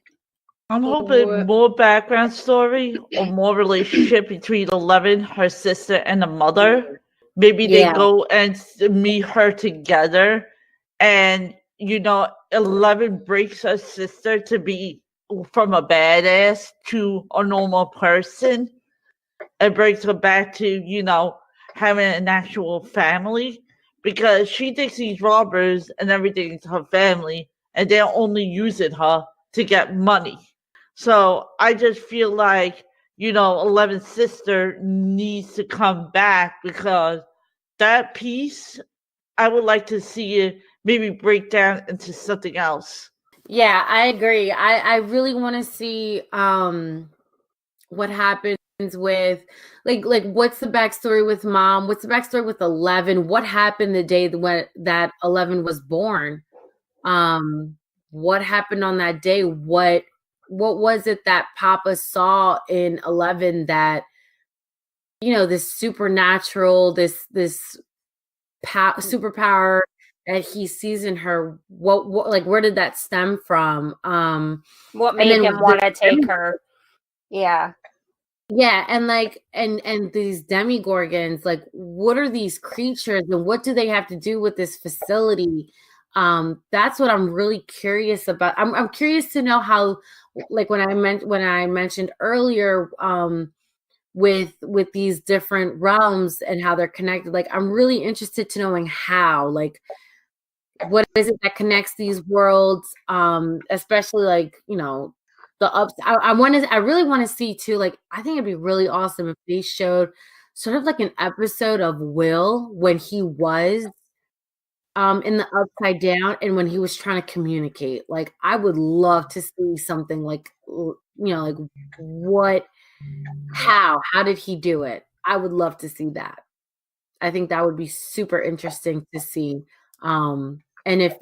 I'm hoping What- more background story or more relationship between 11, her sister, and the mother. Maybe they Yeah. go and meet her together, and 11 breaks her sister to be from a badass to a normal person, and brings her back to having an actual family, because she thinks these robbers and everything is her family, and they're only using her to get money. So I just feel like, 11's sister needs to come back, because that piece, I would like to see it maybe break down into something else. Yeah, I agree. I really want to see what happens with like what's the backstory with mom? What's the backstory with 11? What happened the day that 11 was born? What happened on that day? What was it that Papa saw in 11 that this supernatural, this superpower that he sees in her? What like where did that stem from? What And made then him want to take her? Yeah. Yeah, and like and these demigorgons, like what are these creatures and what do they have to do with this facility? That's what I'm really curious about. I'm curious to know how, like when I mentioned earlier, with these different realms and how they're connected. Like I'm really interested to knowing how, like what is it that connects these worlds, especially like the ups. I really want to see too, like I think it'd be really awesome if they showed sort of like an episode of Will when he was in the upside down and when he was trying to communicate. Like I would love to see something like like what how did he do it? I would love to see that. I think that would be super interesting to see. And if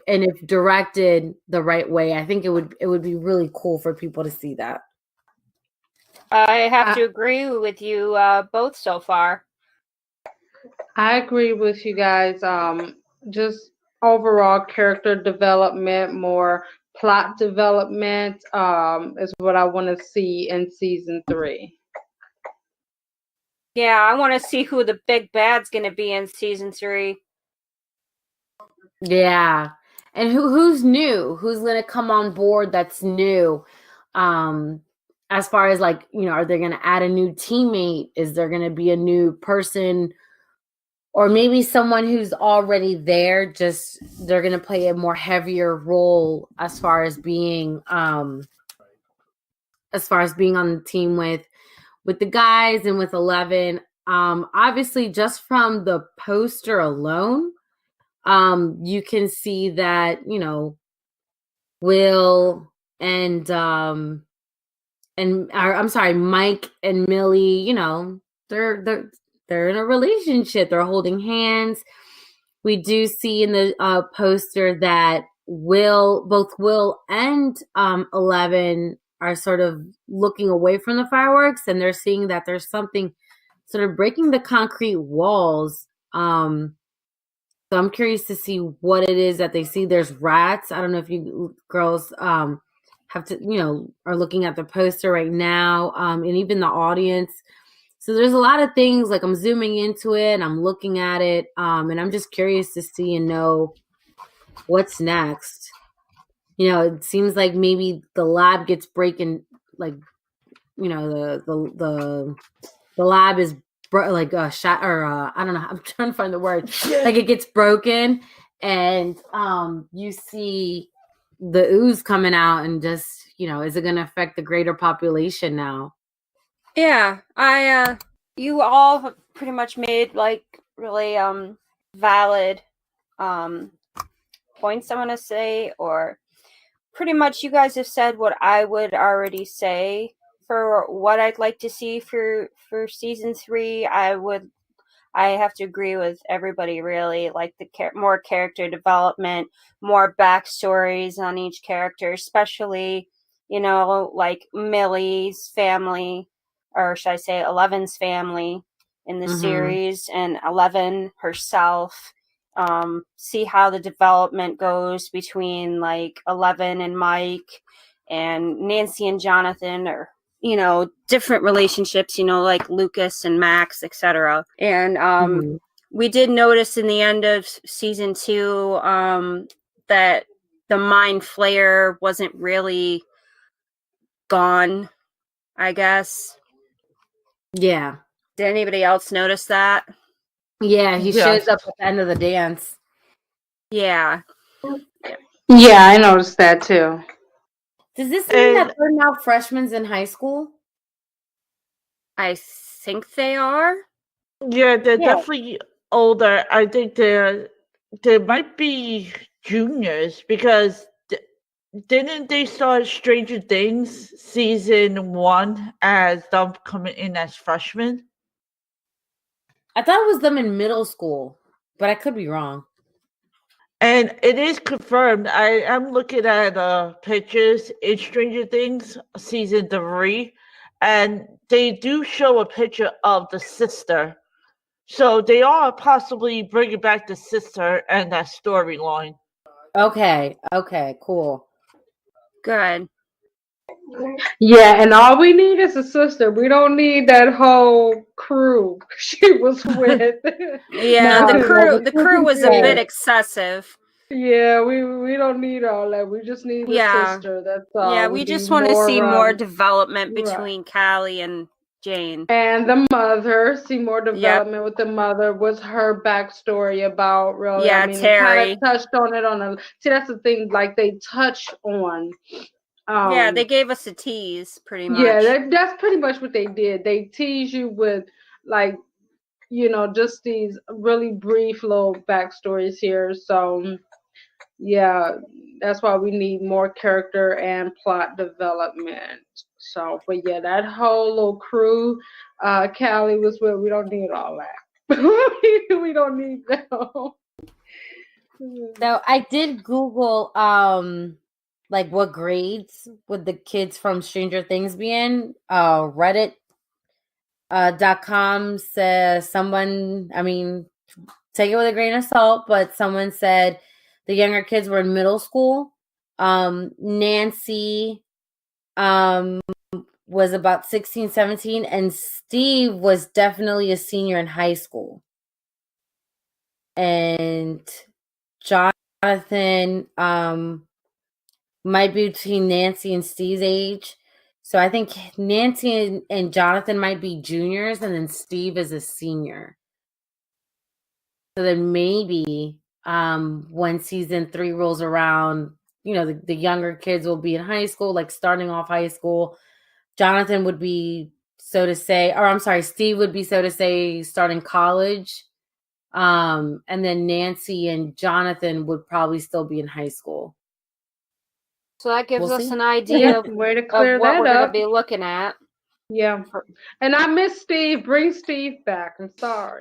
directed the right way, I think it would be really cool for people to see that. I have to agree with you both so far. I agree with you guys. Just overall character development, more plot development, is what I want to see in season 3. Yeah, I want to see who the big bad's going to be in season 3. Yeah. And who's new? Who's going to come on board that's new? As far as like, are they going to add a new teammate? Is there going to be a new person or maybe someone who's already there, just they're going to play a more heavier role as far as being on the team with the guys and with 11. Obviously just from the poster alone, you can see that, Will and I'm sorry, Mike and Millie, they're in a relationship. They're holding hands. We do see in the poster that both Will and 11 are sort of looking away from the fireworks, and they're seeing that there's something sort of breaking the concrete walls. So I'm curious to see what it is that they see. There's rats. I don't know if you girls have to, are looking at the poster right now, and even the audience. So there's a lot of things, like I'm zooming into it and I'm looking at it, and I'm just curious to see and know what's next. It seems like maybe the lab gets breaking, like, the lab is like a shot, or I don't know. I'm trying to find the word. Like it gets broken, and you see the ooze coming out, and just is it going to affect the greater population now? Yeah, you all have pretty much made like really valid points, I want to say, or pretty much you guys have said what I would already say for what I'd like to see for season 3. I have to agree with everybody, really. Like the more character development, more backstories on each character, especially, like Millie's family, or should I say 11's family in the series, and 11 herself. See how the development goes between like 11 and Mike, and Nancy and Jonathan, or different relationships, like Lucas and Max, etc. And we did notice in the end of season 2 that the mind flayer wasn't really gone, I guess. Yeah. Did anybody else notice that? Yeah, he shows up at the end of the dance. Yeah. Yeah, I noticed that too. Does this mean that they're now freshmen in high school? I think they are. Yeah, they're definitely older. I think they might be juniors, because didn't they start Stranger Things season 1 as them coming in as freshmen? I thought it was them in middle school, but I could be wrong. And it is confirmed. I am looking at pictures in Stranger Things season 3, and they do show a picture of the sister. So they are possibly bringing back the sister and that storyline. Okay, cool. Good. Yeah, and all we need is a sister. We don't need that whole crew she was with. Yeah, the crew was a bit excessive. Yeah, we don't need all that. We just need a sister. That's all. Yeah, we just want to see more development between Callie and Jane. And the mother, see more development with the mother. What's her backstory about, really? Yeah, I mean, Terry. they kind of touched on it see, that's the thing, like they touch on. Yeah, they gave us a tease, pretty much. Yeah, that's pretty much what they did. They tease you with, like, just these really brief little backstories here. So, yeah, that's why we need more character and plot development. So, but yeah, that whole little crew, Callie was with. We don't need all that. We don't need that. So I did Google, like what grades would the kids from Stranger Things be in? Reddit. .com says someone, I mean, take it with a grain of salt, but someone said the younger kids were in middle school. Nancy was about 16, 17, and Steve was definitely a senior in high school. And Jonathan might be between Nancy and Steve's age. So I think Nancy and Jonathan might be juniors, and then Steve is a senior. So then maybe when season 3 rolls around, the younger kids will be in high school, like starting off high school. Jonathan would be, so to say, or I'm sorry, Steve would be, so to say, starting college. And then Nancy and Jonathan would probably still be in high school. So that gives us an idea of way to clear what we're that going up. to be looking at. Yeah. And I miss Steve. Bring Steve back. I'm sorry.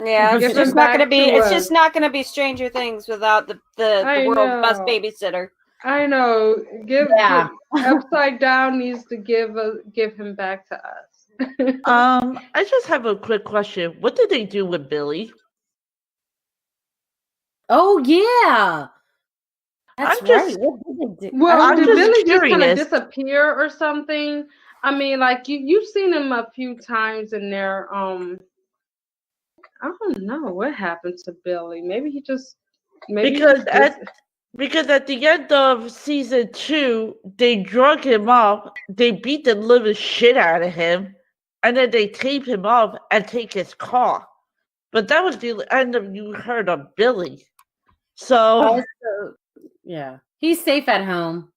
Yeah, it's just not going to be. It's just not going to be Stranger Things without the world's best babysitter. I know. Give Upside Down needs to give him back to us. I just have a quick question. What did they do with Billy? Oh yeah, that's right. What did they do? Well, did Billy just kind of disappear or something? I mean, like you've seen him a few times in there. I don't know what happened to Billy. Maybe he just Because busy. because at the end of season 2, they drug him up, they beat the living shit out of him, and then they tape him up and take his car. But that was the end of you heard of Billy. So Yeah, he's safe at home.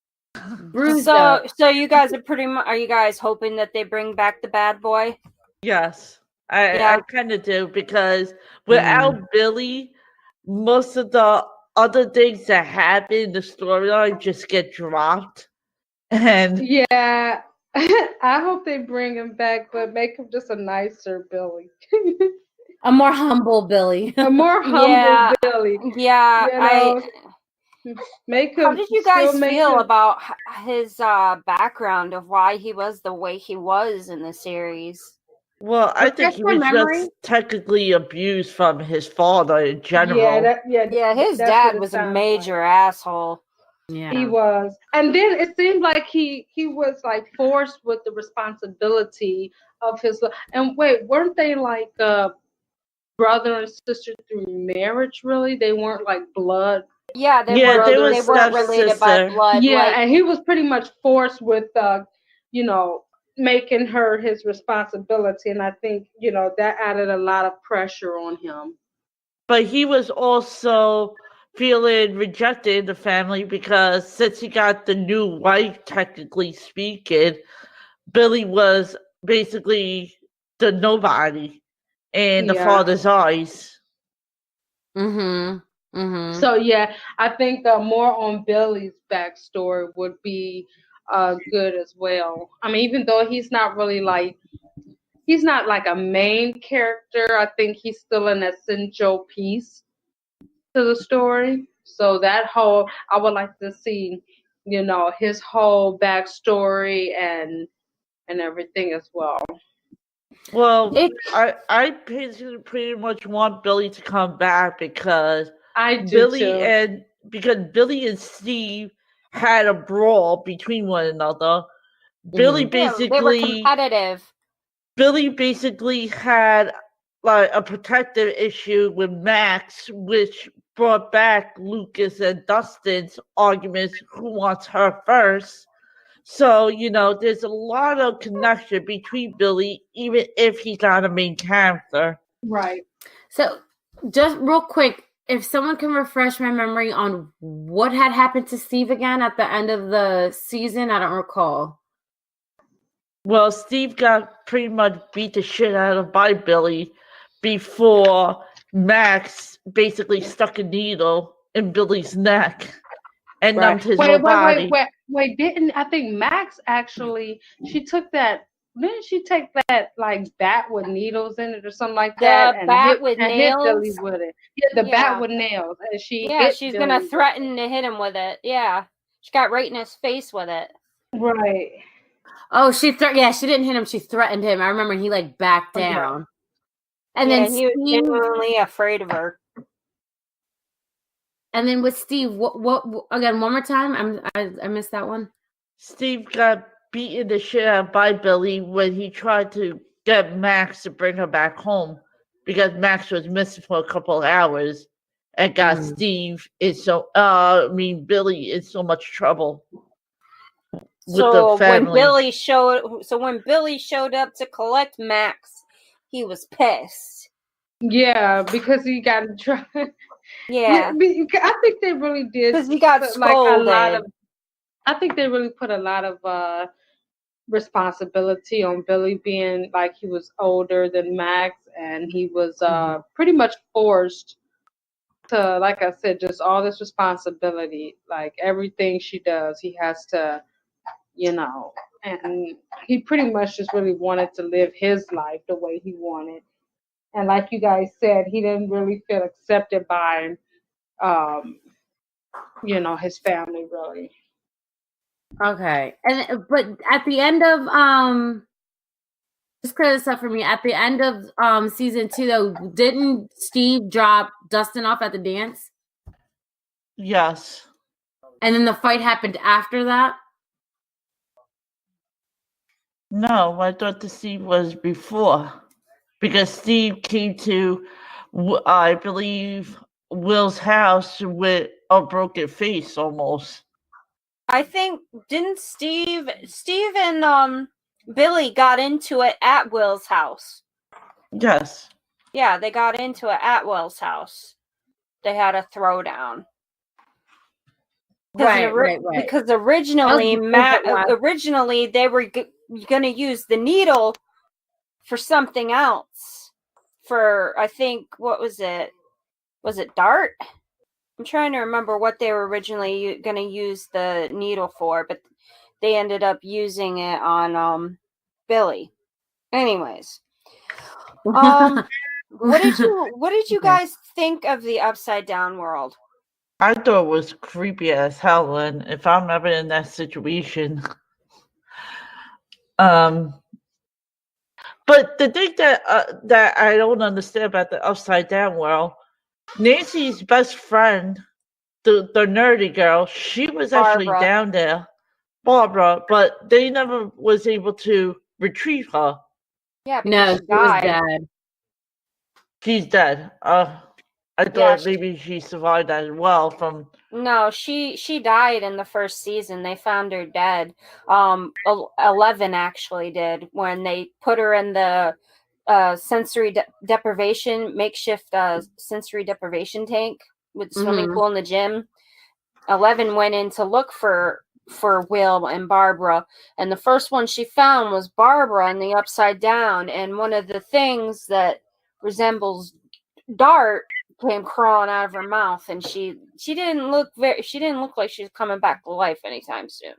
Bruised up. So you guys are are you guys hoping that they bring back the bad boy? yes, Yeah. I kind of do, because without Billy, most of the other things that happen in the storyline just get dropped. And Yeah, I hope they bring him back, but make him just a nicer Billy. A more humble Billy. A more humble Yeah. Billy. Yeah. You know, make him. How did you guys still make feel him- about his background of why he was the way he was in the series? well, I think Refresh he my was memory. just technically abused from his father in general. Yeah, his that's what dad it was a sounds major asshole. Yeah. He was, and then it seemed like he was like forced with the responsibility of his. And wait, weren't they like brother and sister through marriage? Really, they weren't like blood. Yeah, they Yeah, they weren't. were They weren't related by stepsister. blood. Yeah, Like, and he was pretty much forced with, you know, making her his responsibility, and I think that added a lot of pressure on him. But he was also feeling rejected in the family because since he got the new wife, technically speaking, Billy was basically the nobody in the Yeah. father's eyes. Mm-hmm. Mm-hmm. So yeah, I think more on Billy's backstory would be good as well. I mean, even though he's not like a main character, I think he's still an essential piece to the story. So that whole, I would like to see, his whole backstory and everything as well. Well, it, I pretty much want Billy to come back because I do too. Billy and Steve had a brawl between one another. Billy Mm-hmm. yeah, they were basically competitive. Billy basically had like a protective issue with Max, which brought back Lucas and Dustin's arguments, who wants her first. So, there's a lot of connection between Billy, even if he's not a main character. Right. So, just real quick, if someone can refresh my memory on what had happened to Steve again at the end of the season, I don't recall. Well, Steve got pretty much beat the shit out of by Billy before Max basically stuck a needle in Billy's neck and Right. numbed his Wait, whole wait, wait, body. wait, wait. Didn't I think Max actually? She took that. Didn't she take that like bat with needles in it or something like that, The and bat with hit Billy nails. with it? Yeah, the bat Yeah. with nails, and she Yeah, hit she's Billy gonna with threaten to hit him with it. Yeah, she got right in his face with it. it. Right. Oh, she didn't hit him. She threatened him. I remember he like backed Right. down. And Yeah, then he was Steve, genuinely afraid of her. and then with Steve, what again? One more time. I missed that one. Steve got beaten the shit out by Billy when he tried to get Max to bring her back home because Max was missing for a couple of hours and got Billy in so much trouble with the So when family. Billy showed up to collect Max, he was pissed. Yeah, because he got in trouble. Yeah, I think they really did because he got put, like a lot scolded. of. I think they really put a lot of responsibility on Billy, being like he was older than Max, and he was pretty much forced to, like I said, just all this responsibility. Like everything she does, he has to, and he pretty much just really wanted to live his life the way he wanted. And like you guys said, he didn't really feel accepted by, his family really. Okay, but at the end of just clear this up for me. At the end of season 2, though, didn't Steve drop Dustin off at the dance? Yes. And then the fight happened after that? No, I thought the Steve was before. Because Steve came to, I believe, Will's house with a broken face almost. I think didn't Steve and Billy got into it at Will's house. Yes. Yeah, they got into it at Will's house. They had a throwdown. Right. Because originally, originally they were going to use the needle for something else. For, I think, what was it? Was it Dart? I'm trying to remember what they were originally going to use the needle for, but they ended up using it on Billy. Anyways, what did you guys think of the Upside Down world? I thought it was creepy as hell, and if I'm ever in that situation, but the thing that I don't understand about the Upside Down world, Nancy's best friend, the nerdy girl, she was actually Barbara. down there, Barbara, but they never was able to retrieve her. Yeah, no, she was dead. She's dead. I thought maybe she survived as well from. No, she died in the first season. They found her dead. 11 actually did when they put her in the sensory deprivation makeshift sensory deprivation tank with the swimming pool in the gym. 11 went in to look for Will and Barbara, and the first one she found was Barbara in the Upside Down, and one of the things that resembles Dart came crawling out of her mouth, and she didn't look like she was coming back to life anytime soon.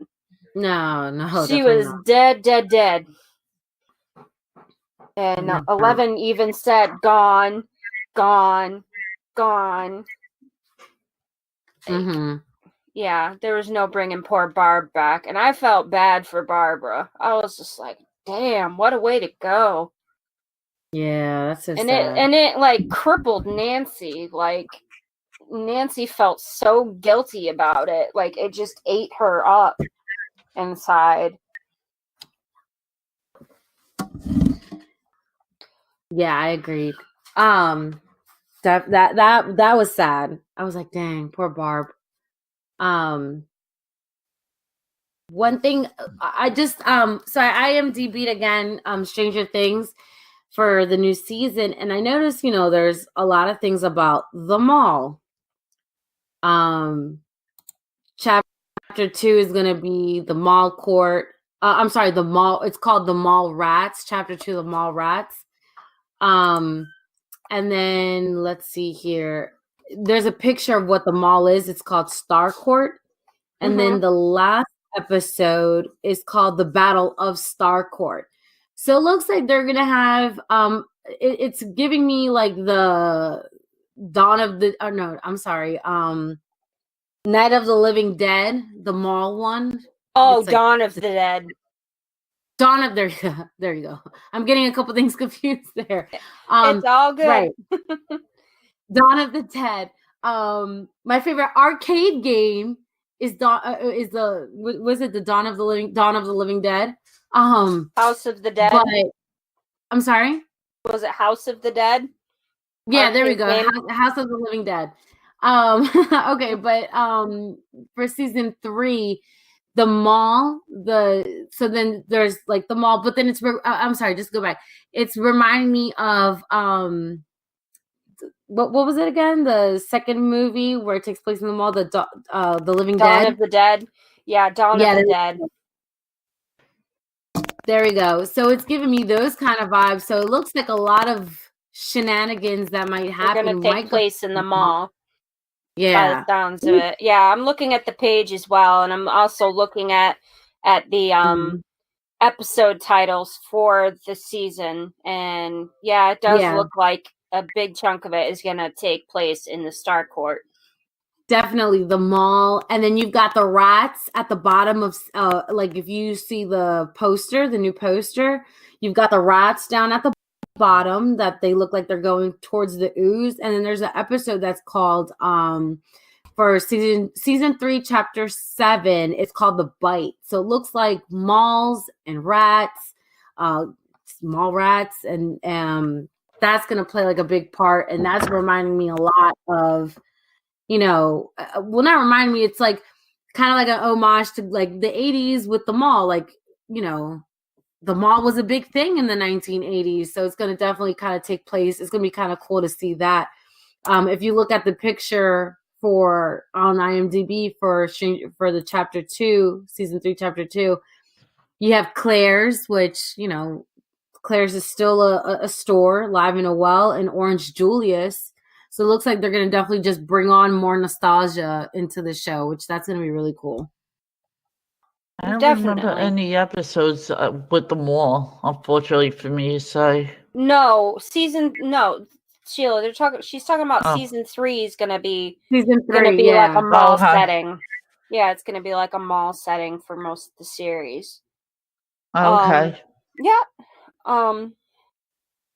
No, she was not. dead. And 11 even said gone. Yeah, there was no bringing poor Barb back, and I felt bad for Barbara. I was just like, damn, what a way to go. Yeah, that's so and sad. it like crippled Nancy. Like, Nancy felt so guilty about it. Like, it just ate her up inside. Yeah, I agreed. That was sad. I was like, dang, poor Barb. One thing I just so I IMDb'd again Stranger Things for the new season, and I noticed, there's a lot of things about the mall. Chapter 2 is going to be the mall court. I'm sorry, the mall. It's called the Mall Rats. Chapter 2, the Mall Rats. And then let's see here. There's a picture of what the mall is. It's called Star Court. And then the last episode is called the Battle of Star Court. So it looks like they're gonna have it's giving me like the Dawn of the Night of the Living Dead, the mall one. Oh, Dawn of the Dead. Dawn of there you go. I'm getting a couple things confused there. It's all good. Right. Dawn of the Dead. My favorite arcade game is the Dawn of the Living Dead? House of the Dead. But I'm sorry? Was it House of the Dead? Yeah, there we go. House of the Living Dead. Okay, but for season 3, the mall, so then there's like the mall, but then I'm sorry, just go back. It's reminding me of what was it again? The second movie where it takes place in the mall, the Living Dead. Dawn of the Dead. Yeah, Dawn of the Dead. There we go. So it's giving me those kind of vibes. So it looks like a lot of shenanigans that might happen. They're going to take place in the mall. Yeah. By the sounds of it. Yeah, I'm looking at the page as well, and I'm also looking at the episode titles for the season. And yeah, it does look like a big chunk of it is going to take place in the Star Court. Definitely the mall. And then you've got the rats at the bottom of, like if you see the poster, the new poster, you've got the rats down at the bottom that they look like they're going towards the ooze. And then there's an episode that's called, for season 3, chapter 7, it's called The Bite. So it looks like malls and rats mall rats, and that's going to play like a big part, and that's reminding me a lot of, well, not reminding me, it's like kind of like an homage to like the 80s with the mall, like, the mall was a big thing in the 1980s, so it's going to definitely kind of take place. It's going to be kind of cool to see that. If you look at the picture on IMDb for the chapter 2, season 3, chapter 2, you have Claire's, which, Claire's is still a store, Live in a Well, and Orange Julius. So it looks like they're going to definitely just bring on more nostalgia into the show, which that's going to be really cool. I don't remember any episodes with the mall, unfortunately for me. So Sheila, she's talking about season 3 is gonna be like a mall setting. Yeah, it's gonna be like a mall setting for most of the series. Okay. Yeah.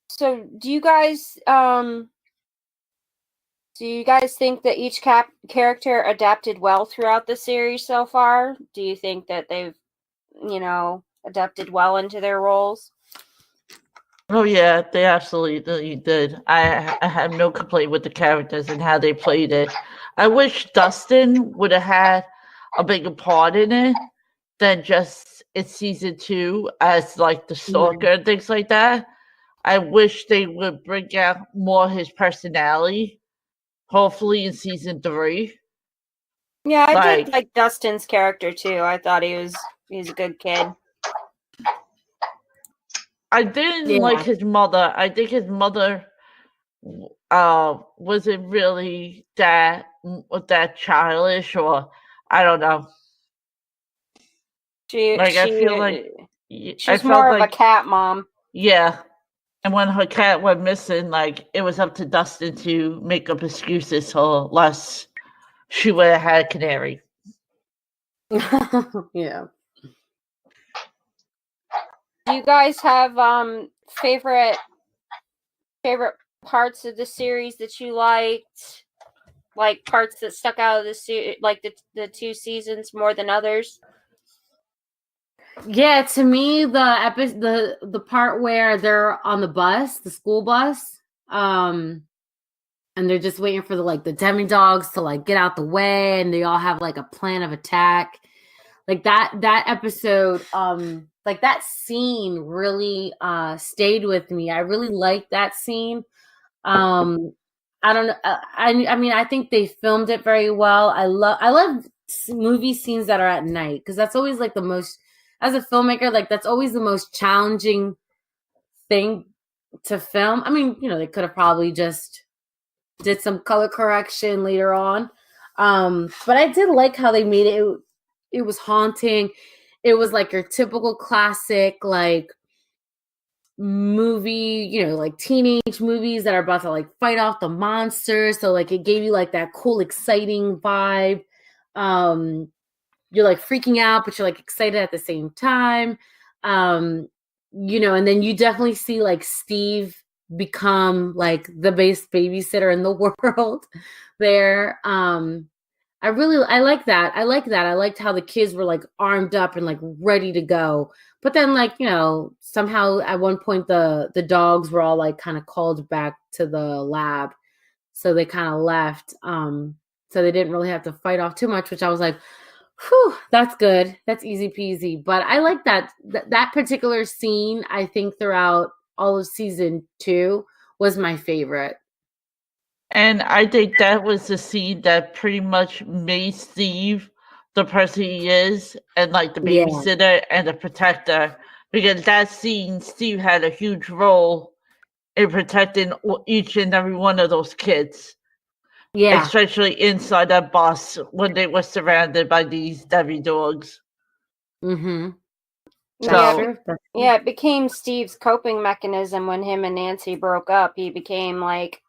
So do you guys think that each character adapted well throughout the series so far? Do you think that they've, adapted well into their roles? Oh yeah, they absolutely did. I have no complaint with the characters and how they played it. I wish Dustin would have had a bigger part in it than just in season 2 as like the stalker and things like that. I wish they would bring out more of his personality. Hopefully in season 3. Yeah, I did like Dustin's character too. I thought he's a good kid. I didn't like his mother. I think his mother wasn't really that childish, or I don't know. I feel like she's more of a cat mom. Yeah. And when her cat went missing, like, it was up to Dustin to make up excuses, so less she would have had a canary. Yeah. Do you guys have favorite parts of the series that you liked? Like parts that stuck out of the like the 2 seasons more than others? Yeah, to me, the part where they're on the bus, the school bus, and they're just waiting for the demi-dogs to like get out the way, and they all have like a plan of attack. Like that episode, like that scene really stayed with me. I really liked that scene. I don't know. I mean, I think they filmed it very well. I love movie scenes that are at night, because that's always like the most, as a filmmaker, like that's always the most challenging thing to film. I mean, they could have probably just did some color correction later on. But I did like how they made it. It was haunting. It was like your typical classic, like movie, like teenage movies that are about to like fight off the monsters. So like it gave you like that cool, exciting vibe. You're like freaking out, but you're like excited at the same time. And then you definitely see like Steve become like the best babysitter in the world there. I like that. I liked how the kids were like armed up and like ready to go. But then like, somehow at one point the dogs were all like kind of called back to the lab. So they kind of left. So they didn't really have to fight off too much, which I was like, whew, that's good. That's easy peasy. But I like that particular scene, I think throughout all of season 2 was my favorite. And I think that was the scene that pretty much made Steve the person he is, and like the babysitter and the protector. Because that scene, Steve had a huge role in protecting each and every one of those kids. Yeah. Especially inside that bus when they were surrounded by these demi-dogs. Mm-hmm. So, yeah, it became Steve's coping mechanism when him and Nancy broke up. He became like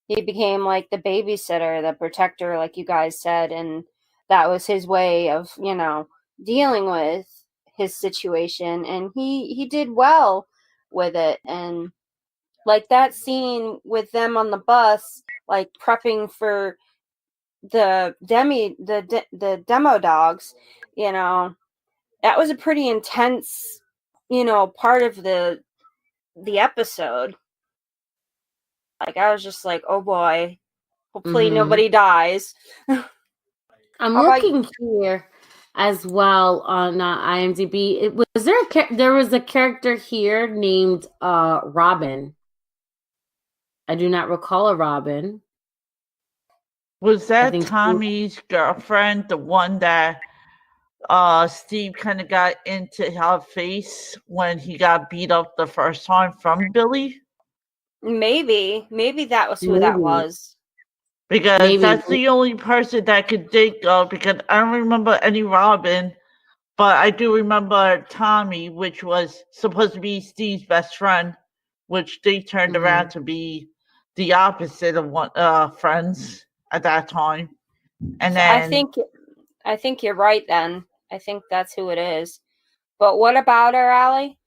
the babysitter, the protector, like you guys said, and that was his way of, dealing with his situation, and he did well with it. And like that scene with them on the bus, like prepping for the demo dogs, that was a pretty intense part of the episode. Like, I was just like, oh boy, hopefully nobody dies. I'm How about looking here as well on IMDb. There was a character here named Robin. I do not recall a Robin. Was that think Tommy's girlfriend, the one that Steve kind of got into her face when he got beat up the first time from Billy? Maybe that was who that was. Because that's the only person that I could think of, because I don't remember any Robin, but I do remember Tommy, which was supposed to be Steve's best friend, which they turned around to be the opposite of friends at that time. And then I think you're right then. I think that's who it is. But what about her, Allie?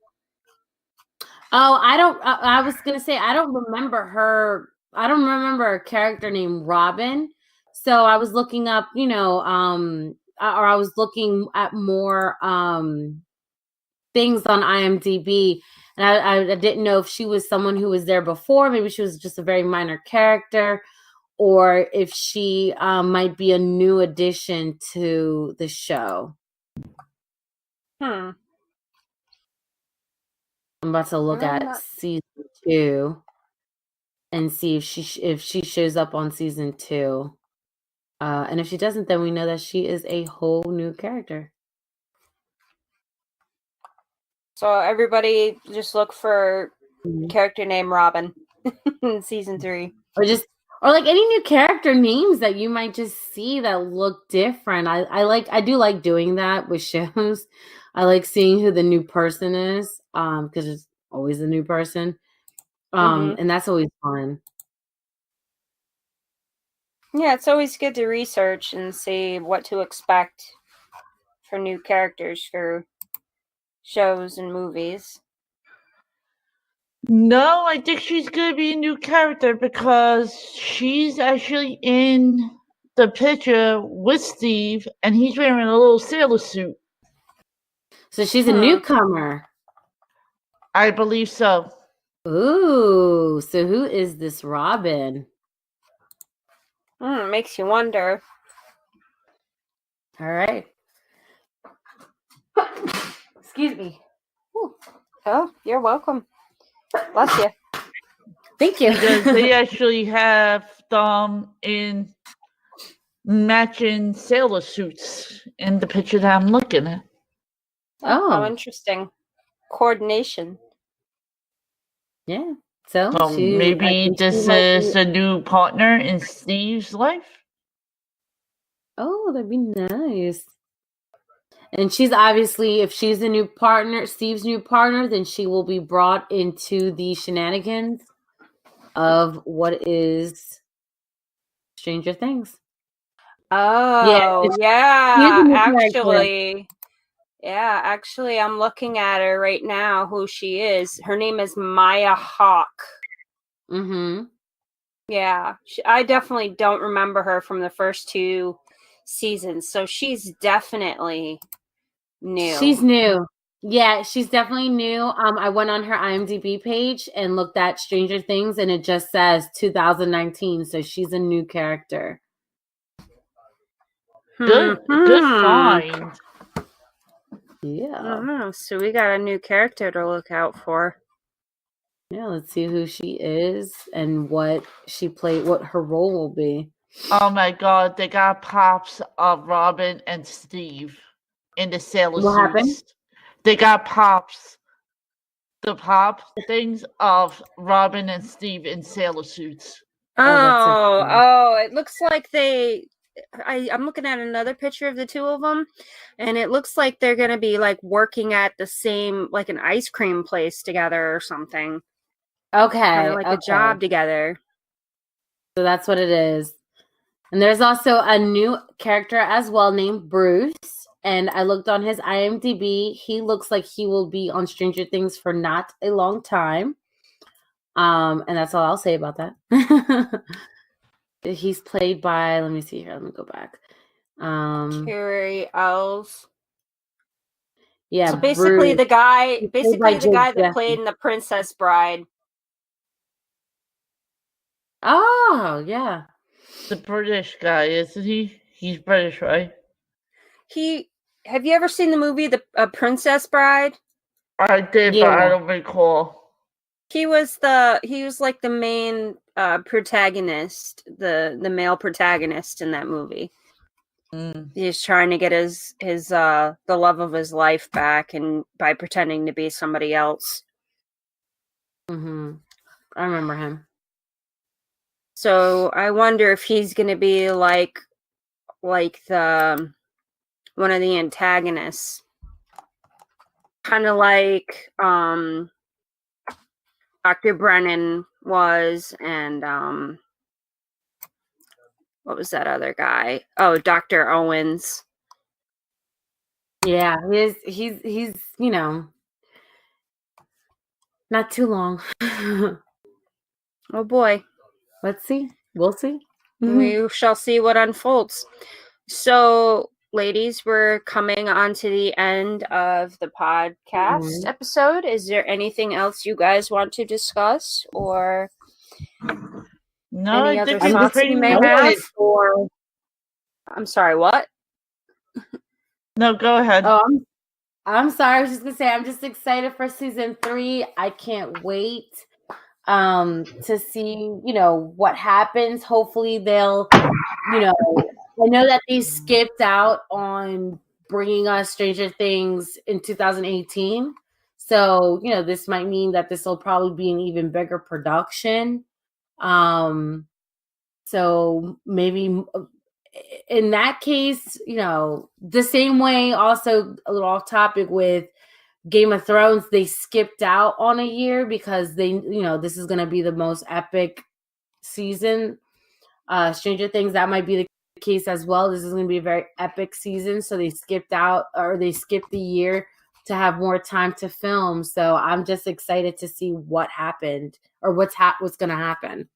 Oh, I was gonna say I don't remember her. I don't remember a character named Robin. So I was looking up, or I was looking at more things on IMDb, and I didn't know if she was someone who was there before. Maybe she was just a very minor character, or if she might be a new addition to the show. Hmm. I'm about to look at season 2 and see if she shows up on season 2. And if she doesn't, then we know that she is a whole new character. So everybody just look for character named Robin in season 3. Or like any new character names that you might just see that look different. I do like doing that with shows. I like seeing who the new person is, because it's always a new person. And that's always fun. Yeah, it's always good to research and see what to expect for new characters for shows and movies. No, I think she's going to be a new character because she's actually in the picture with Steve, and he's wearing a little sailor suit. So she's a newcomer. I believe so. Ooh, so who is this Robin? Makes you wonder. All right. Excuse me. Ooh. Oh, you're welcome. Bless you. Thank you. Because they actually have them in matching sailor suits in the picture that I'm looking at. Oh, how interesting. Coordination. Yeah. So maybe this is a new partner in Steve's life. Oh, that'd be nice. And she's obviously, if she's a new partner, Steve's new partner, then she will be brought into the shenanigans of what is Stranger Things. Oh, actually, I'm looking at her right now, who she is. Her name is Maya Hawke. Yeah, I definitely don't remember her from the first 2 seasons, so she's definitely new. She's new. Yeah, she's definitely new. I went on her IMDb page and looked at Stranger Things, and it just says 2019, so she's a new character. Good find. Yeah. So we got a new character to look out for. Yeah, let's see who she is and what she played, what her role will be. Oh my God, they got pops of Robin and Steve in the sailor suits. Happened? They got pops. The pop things of Robin and Steve in sailor suits. It looks like I'm looking at another picture of the 2 of them, and it looks like they're going to be like working at the same, like an ice cream place together or something. Okay. Kind of like a job together. So that's what it is. And there's also a new character as well named Bruce. And I looked on his IMDb. He looks like he will be on Stranger Things for not a long time. And that's all I'll say about that. He's played by, let me see here. Let me go back. Carrie Ells. Yeah, So basically, Bruce. the guy, He's played by Jake that Jeffries. played in The Princess Bride. Oh, yeah. The British guy, isn't he? He's British, right? Have you ever seen the movie The Princess Bride? I did, Yeah. but I don't recall. He was like the main protagonist, the male protagonist in that movie. Mm. He's trying to get his the love of his life back, and by pretending to be somebody else. Mm-hmm. I remember him. So I wonder if he's going to be like the one of the antagonists, kind of like Dr. Brennan was, and what was that other guy? Oh, Dr. Owens. Yeah, he's you know, not too long. Oh boy. Let's see. We'll see. We shall see what unfolds. So, ladies, we're coming on to the end of the podcast episode. Is there anything else you guys want to discuss, or No, any I other think thoughts pretty you may much. have? Or I'm sorry, what? No, go ahead. Oh, I'm sorry. I was just gonna say I'm just excited for season 3. I can't wait to see, what happens. Hopefully they'll, I know that they skipped out on bringing us Stranger Things in 2018. So, this might mean that this will probably be an even bigger production. So maybe in that case, the same way, also a little off topic with Game of Thrones, they skipped out on a year because this is going to be the most epic season. Stranger Things, that might be the case as well. This is going to be a very epic season. So they skipped out, or they skipped the year to have more time to film. So I'm just excited to see what happened, or what's going to happen.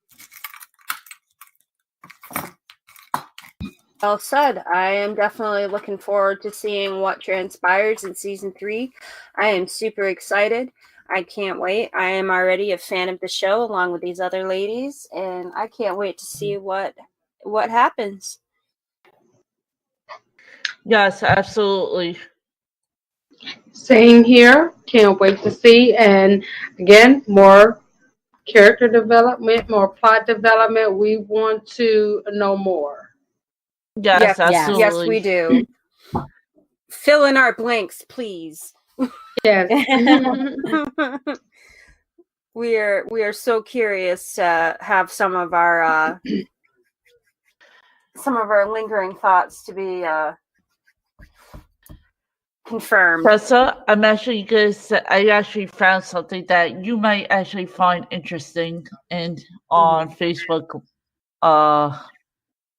Well said. I am definitely looking forward to seeing what transpires in season 3. I am super excited. I can't wait. I am already a fan of the show along with these other ladies, and I can't wait to see what happens. Yes, absolutely. Same here. Can't wait to see. And again, more character development, more plot development. We want to know more. Yes, absolutely. Yes, we do. Fill in our blanks, please. Yes. We are so curious to have some of our lingering thoughts to be confirmed. Tessa, I'm actually gonna say I actually found something that you might actually find interesting on Facebook.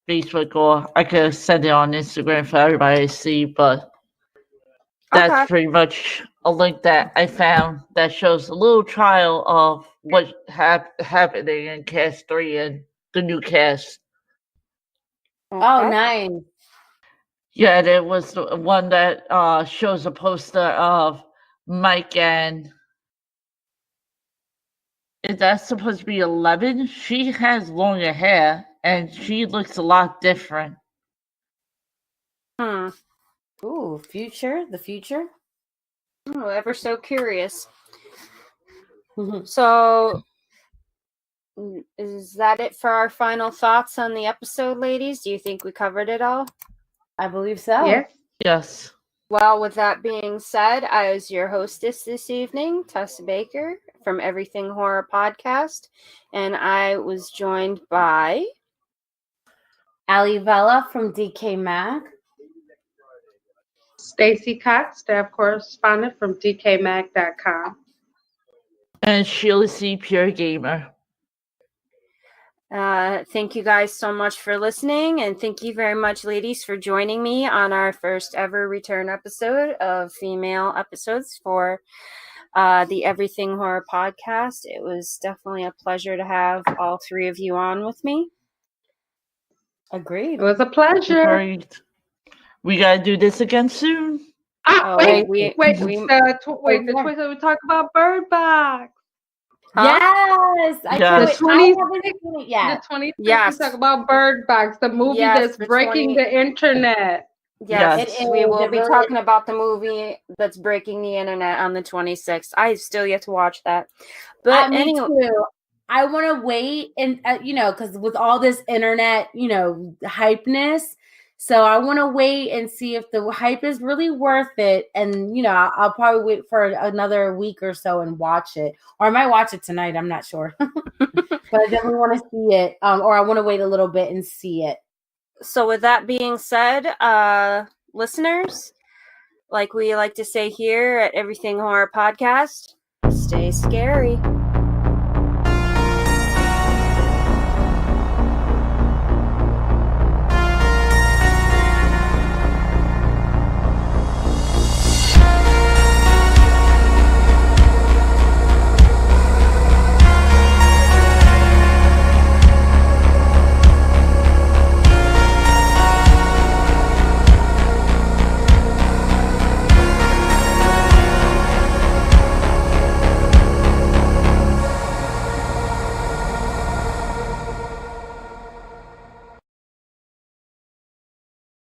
Facebook, or I could send it on Instagram for everybody to see, but that's pretty much a link that I found that shows a little trial of what happening in cast 3 and the new cast. Okay. Oh, nice. Yeah, there was one that shows a poster of Mike, and is that supposed to be 11? She has longer hair, and she looks a lot different. Ooh, the future. Oh, ever so curious. So, is that it for our final thoughts on the episode, ladies? Do you think we covered it all? I believe so. Yes. Yes. Well, with that being said, I was your hostess this evening, Tessa Baker from Everything Horror Podcast, and I was joined by Vela from DecayMag, Stacy Cox, staff correspondent from DecayMag.com, and Shelia C Puregamer. Thank you guys so much for listening, and thank you very much, ladies, for joining me on our first ever return episode of female episodes for the Everything Horror Podcast. It was definitely a pleasure to have all 3 of you on with me. Agreed. It was a pleasure. Agreed. We gotta do this again soon. Oh, wait, we- wait, we- the yeah. twist that we talk about Bird Box. Huh? Yes, I Yes. can't wait. The I 26th haven't seen it The yet. 26th, Yes. we talk about Bird Box, the movie Yes, that's the breaking 20 the internet. Yes, Yes. we will It be really talking about the movie that's breaking the internet on the 26th. I still yet to watch that. But me anyway, too. I want to wait and because with all this internet, hypeness, so I want to wait and see if the hype is really worth it. And I'll probably wait for another week or so and watch it, or I might watch it tonight. I'm not sure, but I definitely want to see it. Or I want to wait a little bit and see it. so with that being said, listeners, like we like to say here at Everything Horror Podcast, stay scary.